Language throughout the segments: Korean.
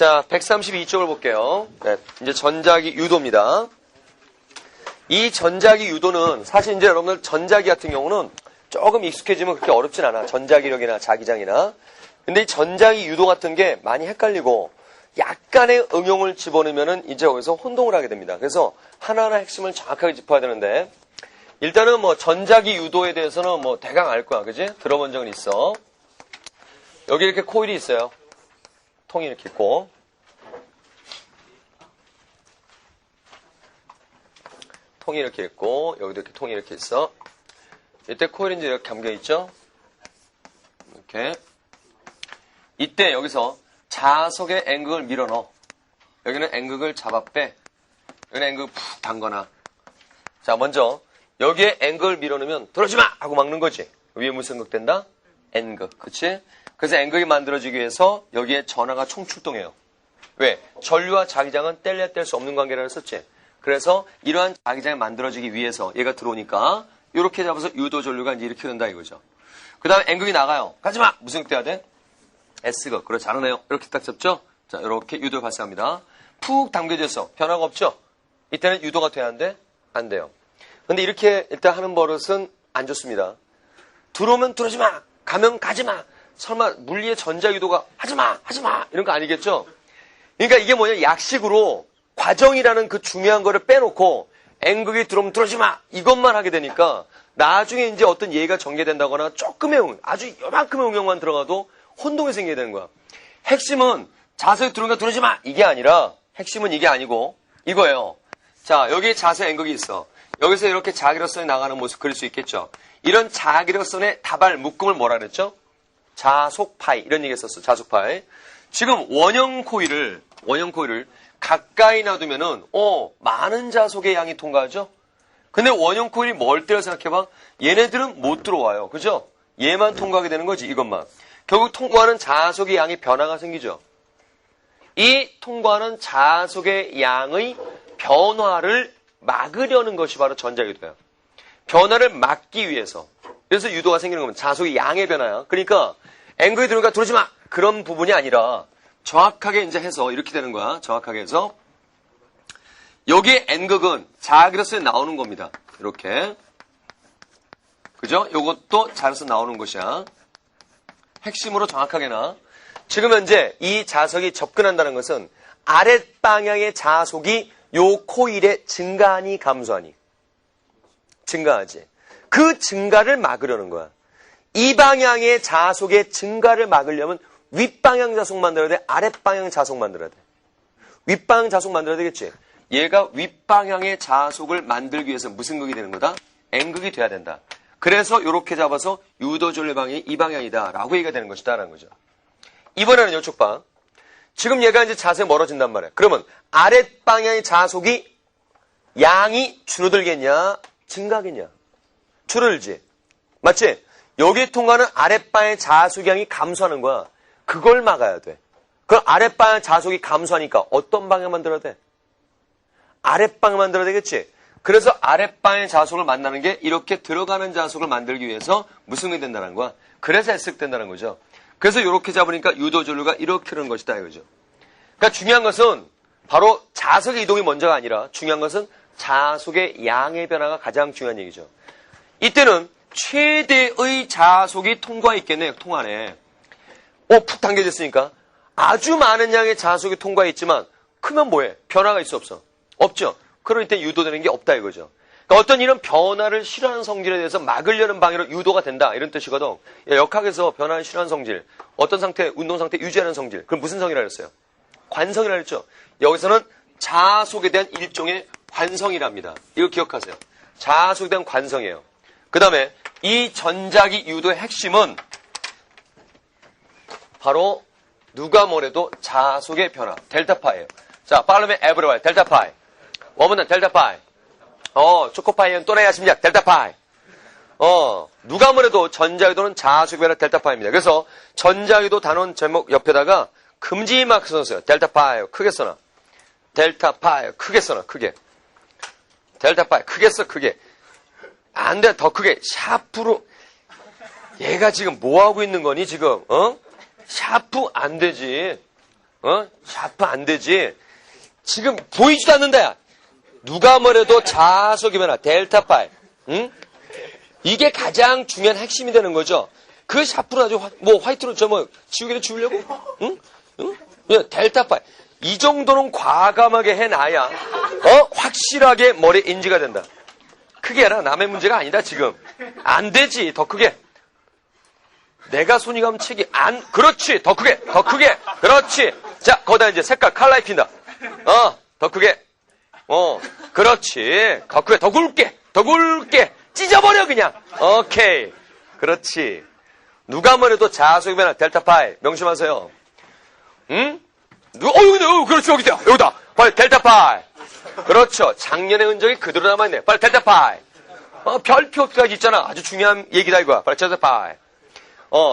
자, 132쪽을 볼게요. 네, 이제 전자기 유도입니다. 이 전자기 유도는 사실 이제 여러분들 전자기 같은 경우는 조금 익숙해지면 그렇게 어렵진 않아. 전자기력이나 자기장이나. 근데 이 전자기 유도 같은 게 많이 헷갈리고 약간의 응용을 집어넣으면은 이제 여기서 혼동을 하게 됩니다. 그래서 하나하나 핵심을 정확하게 짚어야 되는데 일단은 뭐 전자기 유도에 대해서는 뭐 대강 알 거야. 그지? 들어본 적은 있어. 여기 이렇게 코일이 있어요. 통이 이렇게 있고. 통이 이렇게 있고, 여기도 이렇게 통이 이렇게 있어. 이때 코일이 이제 이렇게 감겨 있죠? 이렇게. 이때 여기서 자석의 N극을 밀어 넣어. 여기는 N극을 잡아 빼. 여기는 N극을 푹 담거나. 자, 먼저, 여기에 N극을 밀어 넣으면, 들어오지 마! 하고 막는 거지. 위에 무슨 극 된다? N극. 그치? 그래서 N극이 만들어지기 위해서 여기에 전하가 총출동해요. 왜? 전류와 자기장은 뗄래야 뗄 수 없는 관계라고 했었지? 그래서 이러한 자기장이 만들어지기 위해서 얘가 들어오니까 이렇게 잡아서 유도 전류가 이제 이렇게 된다 이거죠. 그 다음에 N극이 나가요. 가지마! 무슨 극 돼야 돼? S극. 그렇지 않으네요. 이렇게 딱 잡죠? 자, 이렇게 유도가 발생합니다. 푹 담겨져 있어. 변화가 없죠? 이때는 유도가 돼야 하는데 안 돼요. 근데 이렇게 일단 하는 버릇은 안 좋습니다. 들어오면 들어오지 마! 가면 가지 마! 설마 물리의 전자 유도가 하지 마! 하지 마! 이런 거 아니겠죠? 그러니까 이게 뭐냐? 약식으로 과정이라는 그 중요한 거를 빼놓고 N극이 들어오면 들어오지 마! 이것만 하게 되니까 나중에 이제 어떤 예가 전개된다거나 조금의 응용, 아주 요만큼의 응용만 들어가도 혼동이 생기게 되는 거야. 핵심은 자석이 들어오니까 들어오지 마! 이게 아니라 핵심은 이게 아니고 이거예요. 자, 여기 자석 N극이 있어. 여기서 이렇게 자기력선이 나가는 모습 그릴 수 있겠죠. 이런 자기력선의 다발 묶음을 뭐라 그랬죠? 자속파이. 이런 얘기 했었어. 자속파이. 지금 원형 코일을 가까이 놔두면은 많은 자속의 양이 통과하죠. 근데 원형 코일이 멀 때를 생각해봐. 얘네들은 못 들어와요. 그죠? 얘만 통과하게 되는 거지. 이것만. 결국 통과하는 자속의 양이 변화가 생기죠. 이 통과하는 자속의 양의 변화를 막으려는 것이 바로 전자유도야. 변화를 막기 위해서. 그래서 유도가 생기는 겁니다. 자속의 양의 변화야. 그러니까 N극이 들어오니까 들어오지 마! 그런 부분이 아니라 정확하게 이제 해서 이렇게 되는 거야. 정확하게 해서 여기에 N극은 자기로서 나오는 겁니다. 이렇게. 그죠? 요것도 자기로서 나오는 것이야. 핵심으로 정확하게 나. 지금 현재 이 자석이 접근한다는 것은 아랫방향의 자속이 요 코일에 증가하니 감소하니? 증가하지. 그 증가를 막으려는 거야. 이 방향의 자속의 증가를 막으려면 윗방향 자속 만들어야 돼? 아랫방향 자속 만들어야 돼? 윗방향 자속 만들어야 되겠지? 얘가 윗방향의 자속을 만들기 위해서 무슨 극이 되는 거다? N극이 돼야 된다. 그래서 이렇게 잡아서 유도 전류 방향이 이 방향이다 라고 얘기가 되는 것이다 라는 거죠. 이번에는 이쪽 방. 지금 얘가 이제 자세 멀어진단 말이야. 그러면 아랫방향의 자속이 양이 줄어들겠냐? 증가하겠냐? 줄어들지. 맞지? 여기에 통과하는 아랫방향의 자속량이 감소하는 거야. 그걸 막아야 돼. 그럼 아랫방향 자속이 감소하니까 어떤 방향 만들어야 돼? 아랫방향 만들어야 되겠지? 그래서 아랫방향의 자속을 만나는 게 이렇게 들어가는 자속을 만들기 위해서 무슨 게 된다는 거야? 그래서 S극 된다는 거죠. 그래서 이렇게 잡으니까 유도 전류가 이렇게 흐르는 것이다 이거죠. 그러니까 중요한 것은 바로 자석의 이동이 먼저가 아니라 중요한 것은 자속의 양의 변화가 가장 중요한 얘기죠. 이때는 최대의 자속이 통과해 있겠네요. 통 안에. 푹 당겨졌으니까. 아주 많은 양의 자속이 통과해 있지만 크면 뭐해? 변화가 있어 없어? 없죠. 그럴 때 유도되는 게 없다 이거죠. 그러니까 어떤 이런 변화를 싫어하는 성질에 대해서 막으려는 방향으로 유도가 된다 이런 뜻이거든. 역학에서 변화를 싫어하는 성질, 어떤 상태, 운동 상태 유지하는 성질. 그럼 무슨 성이라고 했어요? 관성이라고 했죠. 여기서는 자속에 대한 일종의 관성이랍니다. 이거 기억하세요. 자속에 대한 관성이에요. 그 다음에 이 전자기 유도의 핵심은 바로 누가 뭐래도 자속의 변화, 델타파이예요. 자, 빠르면 에브리바이, 델타파이. 워먼은 델타파이. 초코파이는 또래야 심리학, 델타파이. 누가 뭐래도 전자유도는 자속의 변화, 델타파이입니다. 그래서 전자유도 단원 제목 옆에다가 금지 마크 써놨어요. 델타파이, 크게 써놔. 델타파이, 크게 써놔, 크게. 델타파이, 크게 써, 크게. 안 돼, 더 크게. 샤프로. 얘가 지금 뭐 하고 있는 거니, 지금? 샤프 안 되지. 샤프 안 되지. 지금 보이지도 않는다, 야. 누가 뭐래도 자속의 변화, 델타 파이. 응? 이게 가장 중요한 핵심이 되는 거죠. 그 샤프를 아주 화이트로 지우개를 지우려고? 응? 응? 델타 파이. 이 정도는 과감하게 해놔야, 확실하게 머리에 인지가 된다. 크게 해라. 남의 문제가 아니다, 지금. 안 되지. 더 크게. 내가 손이 가면 책이 그렇지. 더 크게. 그렇지. 자, 거기다 이제 색깔, 칼라 입힌다. 더 크게. 그렇지. 더 크게. 더 굵게. 찢어버려, 그냥. 오케이. 그렇지. 누가 뭐래도 자속의 변화, 델타 파이. 명심하세요. 응? 그렇지. 여기다. 빨리 델타 파이. 그렇죠. 작년의 흔적이 그대로 남아있네. 빨리 델타 파이. 별표까지 있잖아. 아주 중요한 얘기다, 이거야. 빨리 델타 파이.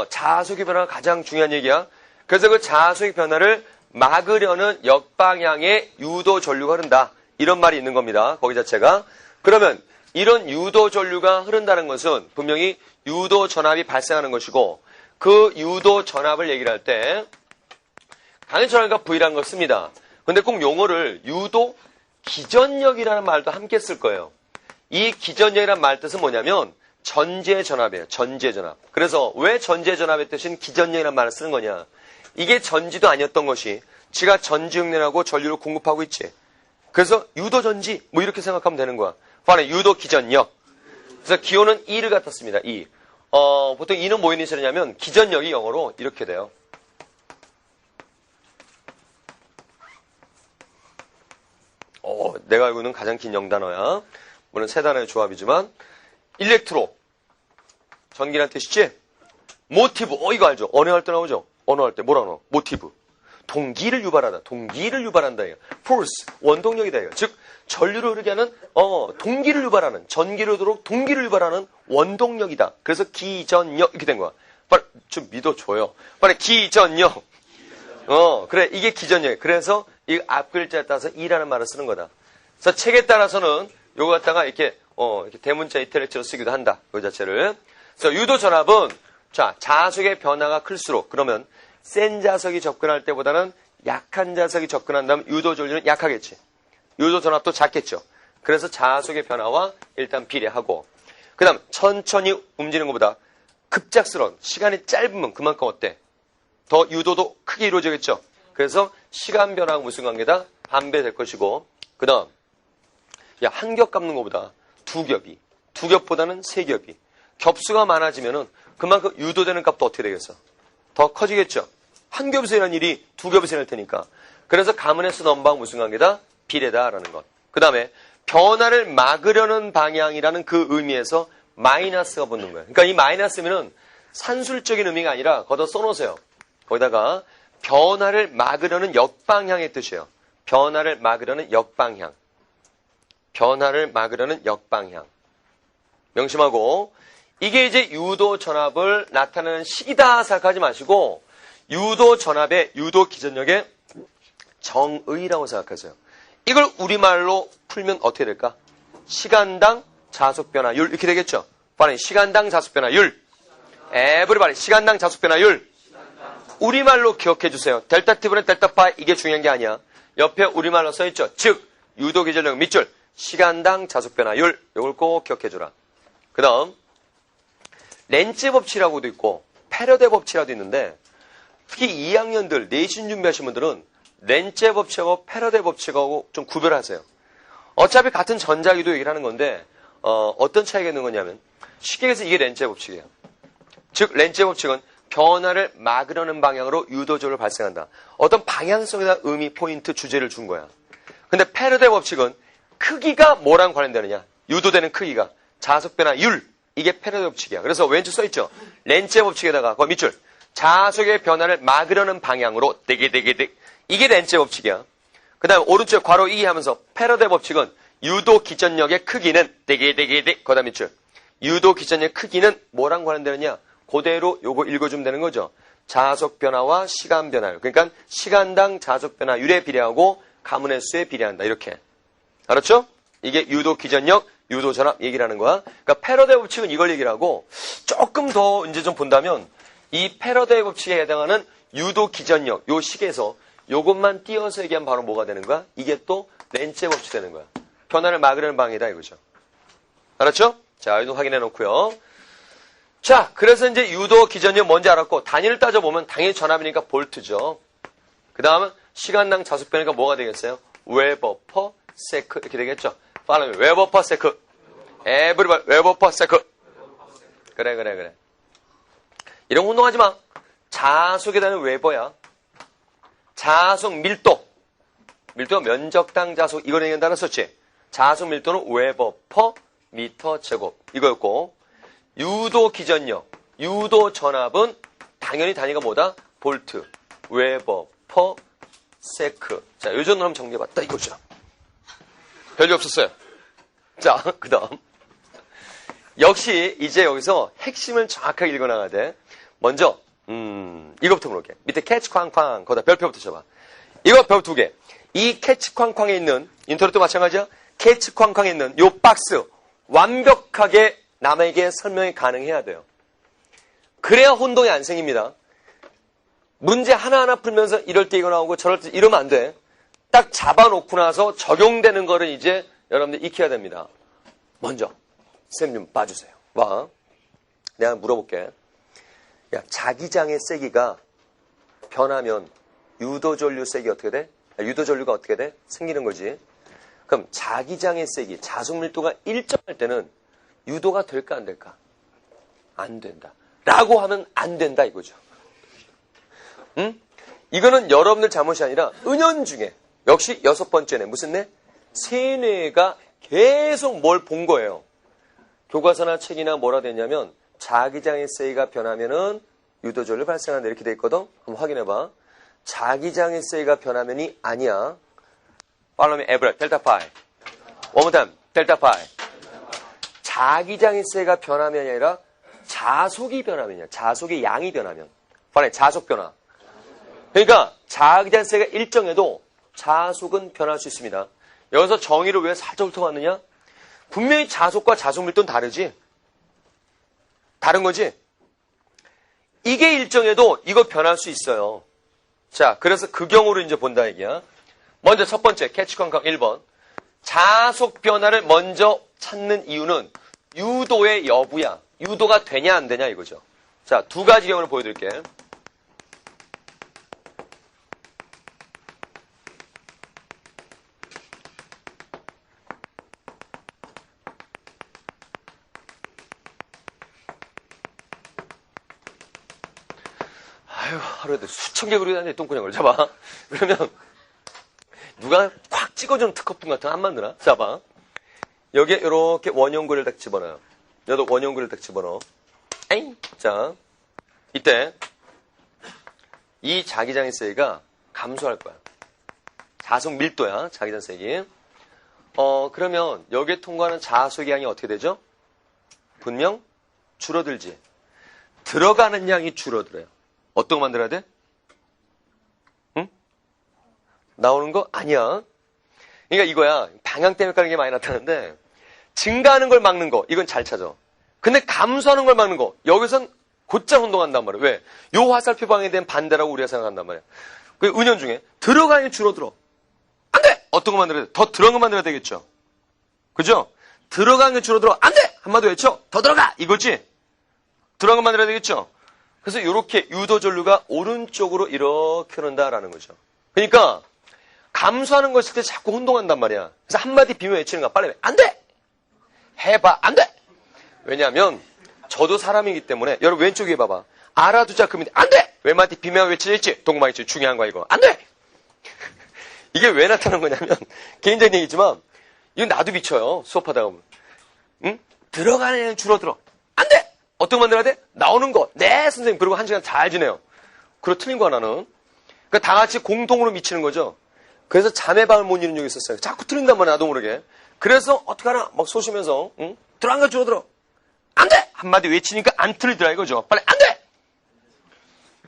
자속의 변화가 가장 중요한 얘기야. 그래서 그 자속의 변화를 막으려는 역방향의 유도 전류가 흐른다. 이런 말이 있는 겁니다. 거기 자체가. 그러면 이런 유도 전류가 흐른다는 것은 분명히 유도 전압이 발생하는 것이고, 그 유도 전압을 얘기를 할 때 당연히 전압과 V라는 걸 씁니다. 근데 꼭 용어를 유도 기전력이라는 말도 함께 쓸 거예요. 이 기전력이라는 말 뜻은 뭐냐면 전제 전압이에요. 전제 전압. 그래서 왜 전제 전압의 뜻인 기전력이라는 말을 쓰는 거냐. 이게 전지도 아니었던 것이 지가 전지응렬하고 전류를 공급하고 있지. 그래서 유도 전지 이렇게 생각하면 되는 거야. 바로 유도 기전력. 그래서 기호는 E를 갖다 씁니다. E. 보통 E는 뭐 이니셜이냐면 기전력이 영어로 이렇게 돼요. 내가 알고 있는 가장 긴 영단어야. 물론 세 단어의 조합이지만 일렉트로 전기란 뜻이지. 모티브 이거 알죠? 언어할 때 나오죠? 언어할 때 뭐라 그러? 모티브. 동기를 유발한다. 이거. force 원동력이다. 이거. 즉 전류를 흐르게 하는 동기를 유발하는, 전기를 흐르도록 동기를 유발하는 원동력이다. 그래서 기전력 이렇게 된 거야. 빨리 좀 믿어줘요. 빨리 기전력. 그래 이게 기전력. 그래서 이 앞 글자에 따라서 E라는 말을 쓰는 거다. 그래서 책에 따라서는 요거 갖다가 이렇게 대문자 이탈리아로 쓰기도 한다. 그 자체를. 그래서 유도 전압은 자속의 변화가 클수록, 그러면 센 자석이 접근할 때보다는 약한 자석이 접근한다면 유도 전류는 약하겠지. 유도 전압도 작겠죠. 그래서 자속의 변화와 일단 비례하고, 그 다음 천천히 움직이는 것보다 급작스러운, 시간이 짧으면 그만큼 어때? 더 유도도 크게 이루어지겠죠. 그래서 시간 변화가 무슨 관계다? 반배될 것이고, 그 다음 한 겹 갚는 것보다 두 겹보다는 세 겹이, 겹수가 많아지면은 그만큼 유도되는 값도 어떻게 되겠어? 더 커지겠죠. 한 겹에서 일어난 일이 두 겹에서 일어날 테니까. 그래서 가문에서 넘방 무슨 관계다? 비례다라는 것. 그 다음에 변화를 막으려는 방향이라는 그 의미에서 마이너스가 붙는 거예요. 그러니까 이 마이너스면은 산술적인 의미가 아니라 거기다 써놓으세요. 거기다가 변화를 막으려는 역방향의 뜻이에요. 변화를 막으려는 역방향. 명심하고, 이게 이제 유도 전압을 나타내는 식이다 생각하지 마시고, 유도 전압의 유도 기전력의 정의라고 생각하세요. 이걸 우리말로 풀면 어떻게 될까? 시간당 자속 변화율 이렇게 되겠죠. 바로 시간당 자속 변화율. 에브리바디 시간당 자속 변화율. 우리말로 기억해 주세요. 델타 T분의 델타 파이 이게 중요한 게 아니야. 옆에 우리말로 써 있죠. 즉 유도 기전력 밑줄 시간당 자속 변화율. 이걸 꼭 기억해 주라. 그다음 렌츠 법칙이라고도 있고 패러데 법칙이라도 있는데, 특히 2학년들 내신 준비하신 분들은 렌츠 법칙하고 패러데 법칙하고 좀 구별하세요. 어차피 같은 전자기도 얘기를 하는 건데 어떤 차이가 있는 거냐면, 쉽게 해서 이게 렌츠 법칙이에요. 즉 렌츠 법칙은 변화를 막으려는 방향으로 유도적으로 발생한다. 어떤 방향성이나 의미, 포인트, 주제를 준 거야. 근데 패러데 법칙은 크기가 뭐랑 관련되느냐? 유도되는 크기가 자속 변화율. 이게 패러데 법칙이야. 그래서 왼쪽 써있죠. 렌츠 법칙에다가 그 밑줄 자속의 변화를 막으려는 방향으로 되게 이게 렌츠 법칙이야. 그 다음 오른쪽 괄호 2 하면서 패러데 법칙은 유도 기전력의 크기는 되게 거다 밑줄 유도 기전력의 크기는 뭐랑 관련되느냐? 그대로 요거 읽어주면 되는 거죠. 자속 변화와 시간 변화율. 그러니까 시간당 자속 변화율에 비례하고 가문의 수에 비례한다. 이렇게. 알았죠? 이게 유도 기전력, 유도 전압 얘기를 하는 거야. 그러니까 패러데 법칙은 이걸 얘기를 하고, 조금 더 이제 좀 본다면 이 패러데 법칙에 해당하는 유도 기전력, 요 식에서 요것만 띄어서 얘기하면 바로 뭐가 되는 거야? 이게 또 렌츠의 법칙 되는 거야. 변화를 막으려는 방이다 이거죠. 알았죠? 자, 이거 확인해 놓고요. 자, 그래서 이제 유도 기전이 뭔지 알았고 단위를 따져보면 당연히 전압이니까 볼트죠. 그 다음은 시간당 자속변이니까 뭐가 되겠어요? 웨버 퍼 세크 이렇게 되겠죠. Follow me. 웨버 퍼 세크. Everybody. 웨버 퍼 세크. 그래. 이런 거 운동하지 마. 자속에 대한 웨버야. 자속 밀도. 밀도가 면적당 자속. 이걸 얘기한다는 썼지. 자속 밀도는 웨버 퍼 미터 제곱. 이거였고. 유도 기전력. 유도 전압은 당연히 단위가 뭐다? 볼트. 웨버 퍼 세크. 자, 요 정도 한번 정리해봤다 이거죠. 별일 없었어요. 자, 그 다음. 역시 이제 여기서 핵심을 정확하게 읽어나가야 돼. 먼저 이거부터 물어볼게. 밑에 캐치 쾅쾅 거기다 별표부터 쳐봐. 이거 별 2개. 이 캐치 쾅쾅에 있는 인터넷도 마찬가지야. 캐치 쾅쾅에 있는 요 박스 완벽하게 남에게 설명이 가능해야 돼요. 그래야 혼동이 안 생깁니다. 문제 하나하나 풀면서 이럴 때 이거 나오고 저럴 때 이러면 안 돼. 딱 잡아놓고 나서 적용되는 거를 이제 여러분들 익혀야 됩니다. 먼저 쌤 좀 봐주세요. 봐. 내가 물어볼게. 야, 자기장의 세기가 변하면 유도전류 세기 어떻게 돼? 유도전류가 어떻게 돼? 생기는 거지. 그럼 자기장의 세기, 자속밀도가 일정할 때는 유도가 될까 안 될까? 안 된다. 라고 하면 안 된다 이거죠. 응? 이거는 여러분들 잘못이 아니라 은연중에 역시 6번째네. 무슨 뇌? 세뇌가 계속 뭘 본 거예요. 교과서나 책이나 뭐라 됐냐면 자기장의 세기가 변하면은 유도전류 발생한다 이렇게 돼 있거든. 한번 확인해봐. 자기장의 세기가 변하면이 아니야. Follow me, every 델타 파이. One more time, 델타 파이. 자기장의 세기가 변하면이 아니라 자속이 변하면이야. 자속의 양이 변하면. Follow me, 자속 변화. 그러니까 자기장 세기가 일정해도 자속은 변할 수 있습니다. 여기서 정의를 왜 살짝 훑어봤느냐? 분명히 자속과 자속 밀도는 다르지. 다른 거지. 이게 일정해도 이거 변할 수 있어요. 자, 그래서 그 경우를 이제 본다 얘기야. 먼저 첫 번째 캐치 쾅쾅 1번. 자속 변화를 먼저 찾는 이유는 유도의 여부야. 유도가 되냐 안 되냐 이거죠. 자, 2가지 경우를 보여드릴게. 하루에도 수천 개 그리고 다니는데 똥구녕을 잡아. 그러면 누가 콱 찍어주는 특허품 같은 거 안 만드나? 잡아. 여기에 이렇게 원형구를 딱 집어넣어요. 여기도 원형구를 딱 집어넣어. 에잉! 자, 이때 이 자기장의 세기가 감소할 거야. 자속 밀도야. 자기장 세기. 그러면 여기에 통과하는 자속의 양이 어떻게 되죠? 분명 줄어들지. 들어가는 양이 줄어들어요. 어떤 거 만들어야 돼? 응? 나오는 거? 아니야. 그러니까 이거야. 방향 때문에 가는 게 많이 나타나는데 증가하는 걸 막는 거. 이건 잘 찾아. 근데 감소하는 걸 막는 거. 여기선 곧장 운동한단 말이야. 왜? 요 화살표 방향에 대한 반대라고 우리가 생각한단 말이야. 그 은연중에 들어가니 줄어들어. 안 돼! 어떤 거 만들어야 돼? 더 들어간 거 만들어야 되겠죠. 그죠? 들어간 게 줄어들어. 안 돼! 한마디로 외쳐. 더 들어가! 이거지? 들어간 거 만들어야 되겠죠. 그래서 이렇게 유도전류가 오른쪽으로 이렇게 흐른다라는 거죠. 그러니까 감소하는 거 있을 때 자꾸 혼동한단 말이야. 그래서 한마디 비면 외치는 거야. 빨리 안 돼! 해봐. 안 돼! 왜냐하면 저도 사람이기 때문에 여러분 왼쪽에 봐봐. 알아두자 그러면 안 돼! 왼마디 비면 외치지. 동그마이 중요한 거야 이거. 안 돼! 이게 왜 나타나는 거냐면 개인적인 얘기지만 이건 나도 미쳐요. 수업하다가 보면. 응? 들어가는 애는 줄어들어. 안 돼! 어떤 거 만들어야 돼? 나오는 거. 네, 선생님. 그리고 1시간 잘 지내요. 그리고 틀린 거 하나는. 그러니까 다 같이 공통으로 미치는 거죠. 그래서 자매방을 못 이루는 적이 있었어요. 자꾸 틀린단 말이야, 나도 모르게. 그래서 어떡하나, 막 쏘시면서, 응? 들어간 거 줄어들어. 안 돼! 한마디 외치니까 안 틀리더라, 이거죠. 빨리, 안 돼!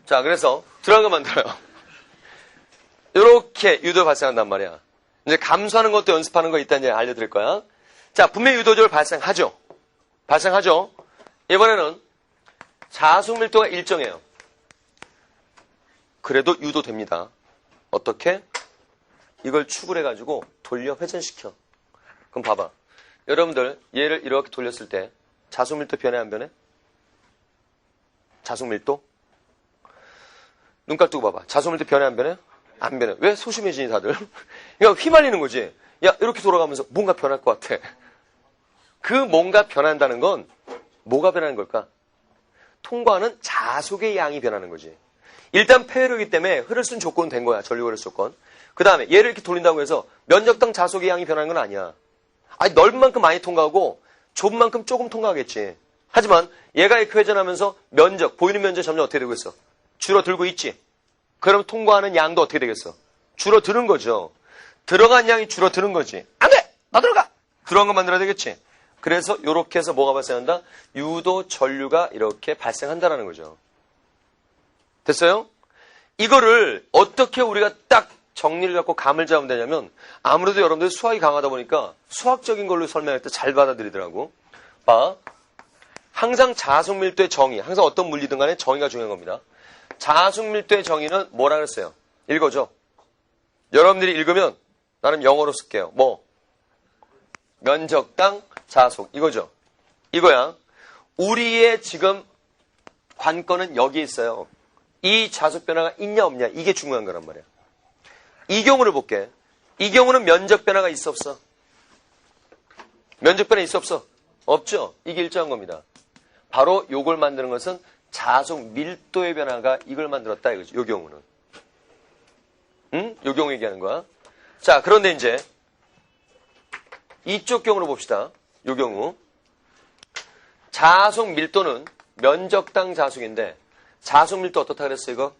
자, 그래서 들어간 거 만들어요. 이렇게 유도 발생한단 말이야. 이제 감소하는 것도 연습하는 거 있다는 얘기 알려드릴 거야. 자, 분명히 유도절 발생하죠. 발생하죠. 이번에는 자속 밀도가 일정해요. 그래도 유도됩니다. 어떻게? 이걸 축을 해가지고 돌려 회전시켜. 그럼 봐봐. 여러분들 얘를 이렇게 돌렸을 때 자속밀도 변해 안 변해? 자속밀도? 눈깔 뜨고 봐봐. 자속밀도 변해 안 변해? 안 변해. 왜? 소심해지니 다들? 그러니까 휘말리는 거지. 야, 이렇게 돌아가면서 뭔가 변할 것 같아. 그 뭔가 변한다는 건 뭐가 변하는 걸까? 통과하는 자속의 양이 변하는 거지. 일단 폐회로이기 때문에 흐를 수 있는 조건은 된 거야. 전류 흐를 조건. 그 다음에 얘를 이렇게 돌린다고 해서 면적당 자속의 양이 변하는 건 아니야. 아니, 넓은 만큼 많이 통과하고 좁은 만큼 조금 통과하겠지. 하지만 얘가 이렇게 회전하면서 면적, 보이는 면적 점점 어떻게 되고 있어? 줄어들고 있지. 그럼 통과하는 양도 어떻게 되겠어? 줄어드는 거죠. 들어간 양이 줄어드는 거지. 안 돼! 나 들어가! 들어간 거 만들어야 되겠지. 그래서 이렇게 해서 뭐가 발생한다? 유도 전류가 이렇게 발생한다는 거죠. 됐어요? 이거를 어떻게 우리가 딱 정리를 갖고 감을 잡으면 되냐면 아무래도 여러분들이 수학이 강하다 보니까 수학적인 걸로 설명할 때 잘 받아들이더라고. 봐. 항상 자속밀도의 정의, 항상 어떤 물리든 간에 정의가 중요한 겁니다. 자속밀도의 정의는 뭐라 그랬어요? 읽어줘. 여러분들이 읽으면 나는 영어로 쓸게요. 뭐? 면적당 자속. 이거죠. 이거야. 우리의 지금 관건은 여기 있어요. 이 자속 변화가 있냐 없냐. 이게 중요한 거란 말이야. 이 경우를 볼게. 이 경우는 면적 변화가 있어 없어? 면적 변화 있어 없어? 없죠. 이게 일정한 겁니다. 바로 요걸 만드는 것은 자속 밀도의 변화가 이걸 만들었다 이거지. 요 경우는. 응? 요 경우 얘기하는 거야. 자, 그런데 이제 이쪽 경우로 봅시다. 요 경우. 자속 밀도는 면적당 자속인데 자속 밀도 어떻다 그랬어 이거?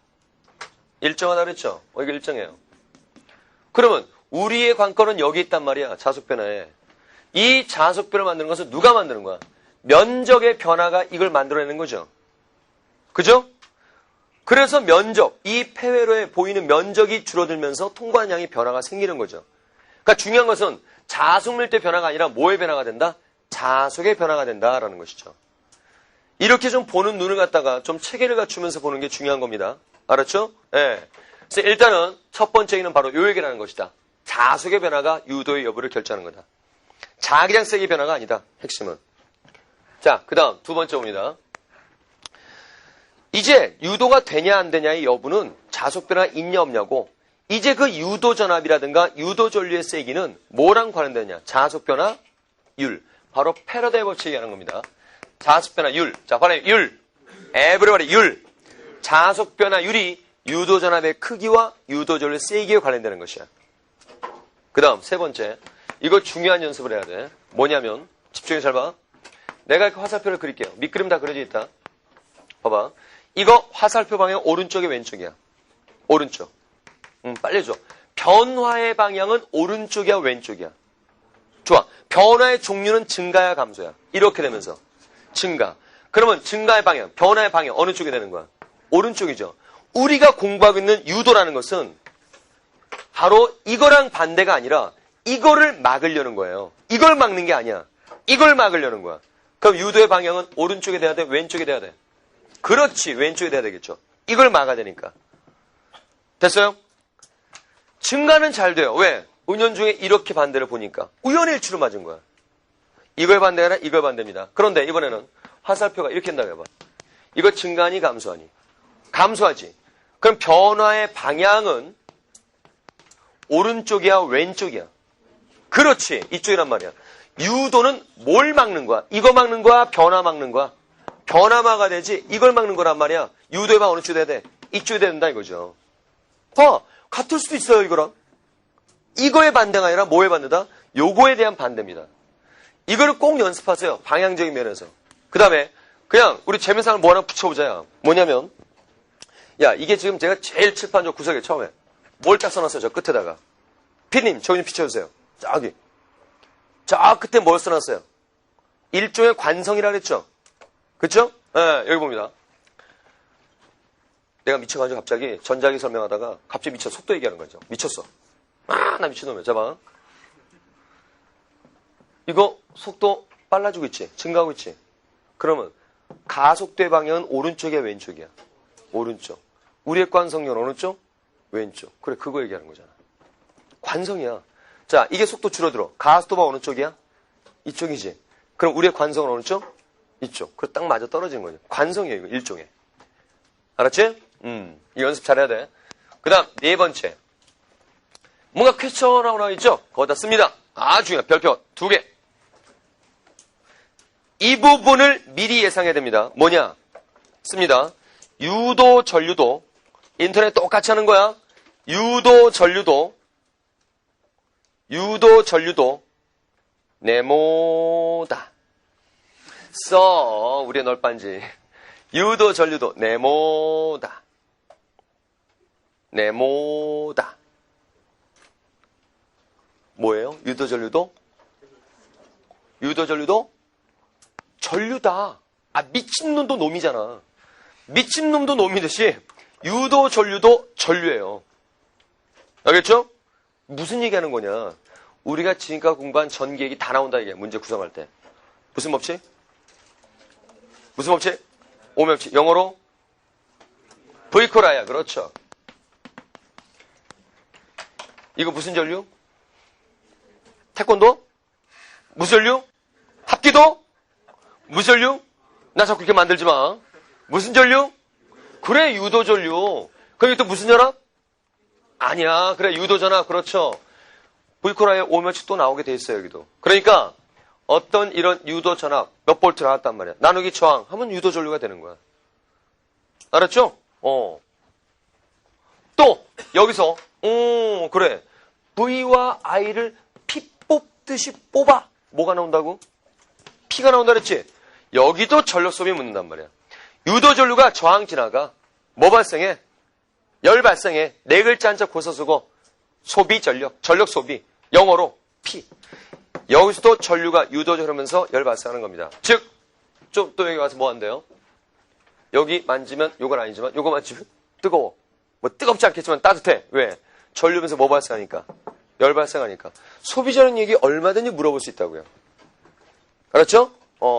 일정하다 그랬죠? 이거 일정해요. 그러면 우리의 관건은 여기 있단 말이야. 자속 변화에. 이 자속 변화를 만드는 것은 누가 만드는 거야? 면적의 변화가 이걸 만들어내는 거죠. 그죠? 그래서 면적, 이 폐회로에 보이는 면적이 줄어들면서 통과한 양의 변화가 생기는 거죠. 그러니까 중요한 것은 자속밀도의 변화가 아니라 뭐의 변화가 된다? 자속의 변화가 된다라는 것이죠. 이렇게 좀 보는 눈을 갖다가 좀 체계를 갖추면서 보는 게 중요한 겁니다. 알았죠? 예. 그래서 일단은 첫 번째 얘기는 바로 요 얘기라는 것이다. 자속의 변화가 유도의 여부를 결정하는 거다. 자기장색의 변화가 아니다. 핵심은. 자, 그 다음 두 번째 봅니다. 이제 유도가 되냐 안 되냐의 여부는 자속 변화가 있냐 없냐고. 이제 그 유도 전압이라든가 유도 전류의 세기는 뭐랑 관련되냐? 자속 변화 율. 바로 패러데이 법칙이 하는 겁니다. 자속 변화 율. 자, 바로 율. 에브리바디 율. 자속 변화 율이 유도 전압의 크기와 유도 전류의 세기에 관련되는 것이야. 그 다음 세 번째. 이거 중요한 연습을 해야 돼. 뭐냐면 집중해 잘 봐. 내가 이렇게 화살표를 그릴게요. 밑그림 다 그려져 있다. 봐봐. 이거 화살표 방향 오른쪽에 왼쪽이야. 오른쪽. 빨리 해줘. 변화의 방향은 오른쪽이야 왼쪽이야. 좋아. 변화의 종류는 증가야 감소야. 이렇게 되면서 증가. 그러면 증가의 방향, 변화의 방향 어느 쪽이 되는 거야? 오른쪽이죠. 우리가 공부하고 있는 유도라는 것은 바로 이거랑 반대가 아니라 이거를 막으려는 거예요. 이걸 막는 게 아니야. 이걸 막으려는 거야. 그럼 유도의 방향은 오른쪽에 돼야 돼? 왼쪽에 돼야 돼? 그렇지. 왼쪽에 돼야 되겠죠. 이걸 막아야 되니까. 됐어요? 증가는 잘 돼요. 왜? 은연중에 이렇게 반대를 보니까. 우연의 일치로 맞은 거야. 이걸 반대가 아니라 이걸 반대입니다. 그런데 이번에는 화살표가 이렇게 된다고 해봐. 이거 증가하니 감소하니? 감소하지. 그럼 변화의 방향은 오른쪽이야 왼쪽이야? 그렇지. 이쪽이란 말이야. 유도는 뭘 막는 거야? 이거 막는 거야? 변화 막는 거야? 변화마가 되지 이걸 막는 거란 말이야. 유도의 방 어느 쪽에 돼야 돼? 이쪽에 된다 이거죠. 같을 수도 있어요 이거랑. 이거의 반대가 아니라 뭐의 반대다? 요거에 대한 반대입니다. 이거를 꼭 연습하세요. 방향적인 면에서. 그 다음에 그냥 우리 재미상을 뭐 하나 붙여보자야. 뭐냐면 야 이게 지금 제가 제일 칠판 저 구석에 처음에 뭘 딱 써놨어요. 저 끝에다가. 피디님 저기 좀 비춰주세요. 저기. 저 끝에 뭘 써놨어요? 일종의 관성이라 그랬죠? 그쵸? 네, 여기 봅니다. 내가 미쳐가지고 갑자기 전자기 설명하다가 갑자기 미쳐 속도 얘기하는 거죠. 미쳤어. 나 미친놈이야. 잡아. 이거 속도 빨라지고 있지? 증가하고 있지? 그러면 가속도의 방향은 오른쪽이야 왼쪽이야? 오른쪽. 우리의 관성력은 어느 쪽? 왼쪽. 그래, 그거 얘기하는 거잖아. 관성이야. 자, 이게 속도 줄어들어. 가속도가 어느 쪽이야? 이쪽이지. 그럼 우리의 관성은 어느 쪽? 이쪽. 그래, 딱 맞아 떨어지는 거죠. 관성이에요, 이거 일종의. 알았지? 이 연습 잘해야 돼. 그 다음, 네 번째. 뭔가 퀘스천하고 나와 있죠? 거기다 씁니다. 아주 중요한 별표 2개. 이 부분을 미리 예상해야 됩니다. 뭐냐? 씁니다. 유도, 전류도. 인터넷 똑같이 하는 거야. 유도, 전류도. 유도, 전류도. 네모다. 써. 우리의 널빤지. 유도, 전류도. 네모다. 네모다. 뭐예요? 유도, 전류도? 유도, 전류도? 전류다. 아, 미친놈도 놈이잖아. 미친놈도 놈이듯이 유도, 전류도 전류예요. 알겠죠? 무슨 얘기하는 거냐? 우리가 지금까지 공부한 전기 얘기 다 나온다 이게 문제 구성할 때. 무슨 법칙? 무슨 법칙? 오명칙. 영어로? 브이코라야. 그렇죠. 이거 무슨 전류? 태권도? 무슨 전류? 합기도? 무슨 전류? 나 자꾸 이렇게 만들지 마. 무슨 전류? 그래, 유도 전류. 그럼 또 무슨 전압? 아니야. 그래, 유도 전압. 그렇죠. V코라에 오면씩 또 나오게 돼 있어요, 여기도. 그러니까 어떤 이런 유도 전압 몇 볼트 나왔단 말이야. 나누기 저항 하면 유도 전류가 되는 거야. 알았죠? 또 여기서 그래. V와 I를 피 뽑듯이 뽑아. 뭐가 나온다고? 피가 나온다 그랬지? 여기도 전력 소비 묻는단 말이야. 유도 전류가 저항 지나가. 뭐 발생해? 열 발생해. 네 글자 한자 고서 쓰고 소비 전력, 전력 소비. 영어로 피. 여기서도 전류가 유도를 흐르면서 열 발생하는 겁니다. 즉, 좀 또 여기 와서 뭐 한대요? 여기 만지면 요건 아니지만 요거 만지면 뜨거워. 뭐 뜨겁지 않겠지만 따뜻해. 왜? 전류면서 뭐 발생하니까? 열 발생하니까. 소비자는 얘기 얼마든지 물어볼 수 있다고요. 알았죠?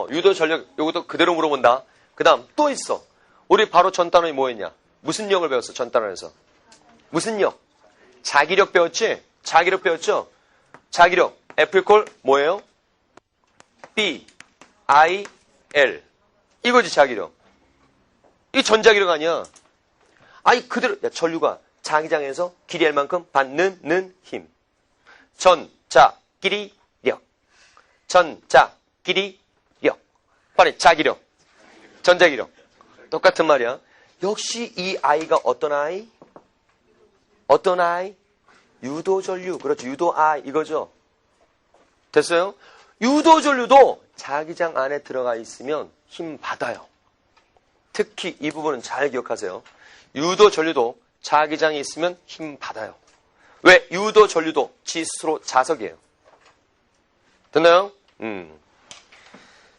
유도 전력 요것도 그대로 물어본다. 그 다음 또 있어. 우리 바로 전 단원이 뭐였냐? 무슨 역을 배웠어? 전 단원에서. 무슨 역? 자기력 배웠지? 자기력 배웠죠? 자기력. F콜 뭐예요? B, I, L. 이거지 자기력. 이게 전자기력 아니야. 아니 그대로 야, 전류가 자기장에서 길이 L만큼 받는 힘. 전자끼리력. 전자끼리력. 빨리 자기력. 전자기력. 똑같은 말이야. 역시 이 아이가 어떤 아이? 어떤 아이? 유도전류. 그렇죠. 유도 아이 이거죠. 됐어요? 유도전류도 자기장 안에 들어가 있으면 힘 받아요. 특히 이 부분은 잘 기억하세요. 유도전류도 자기장이 있으면 힘 받아요. 왜? 유도전류도 지수로 자석이에요. 됐나요?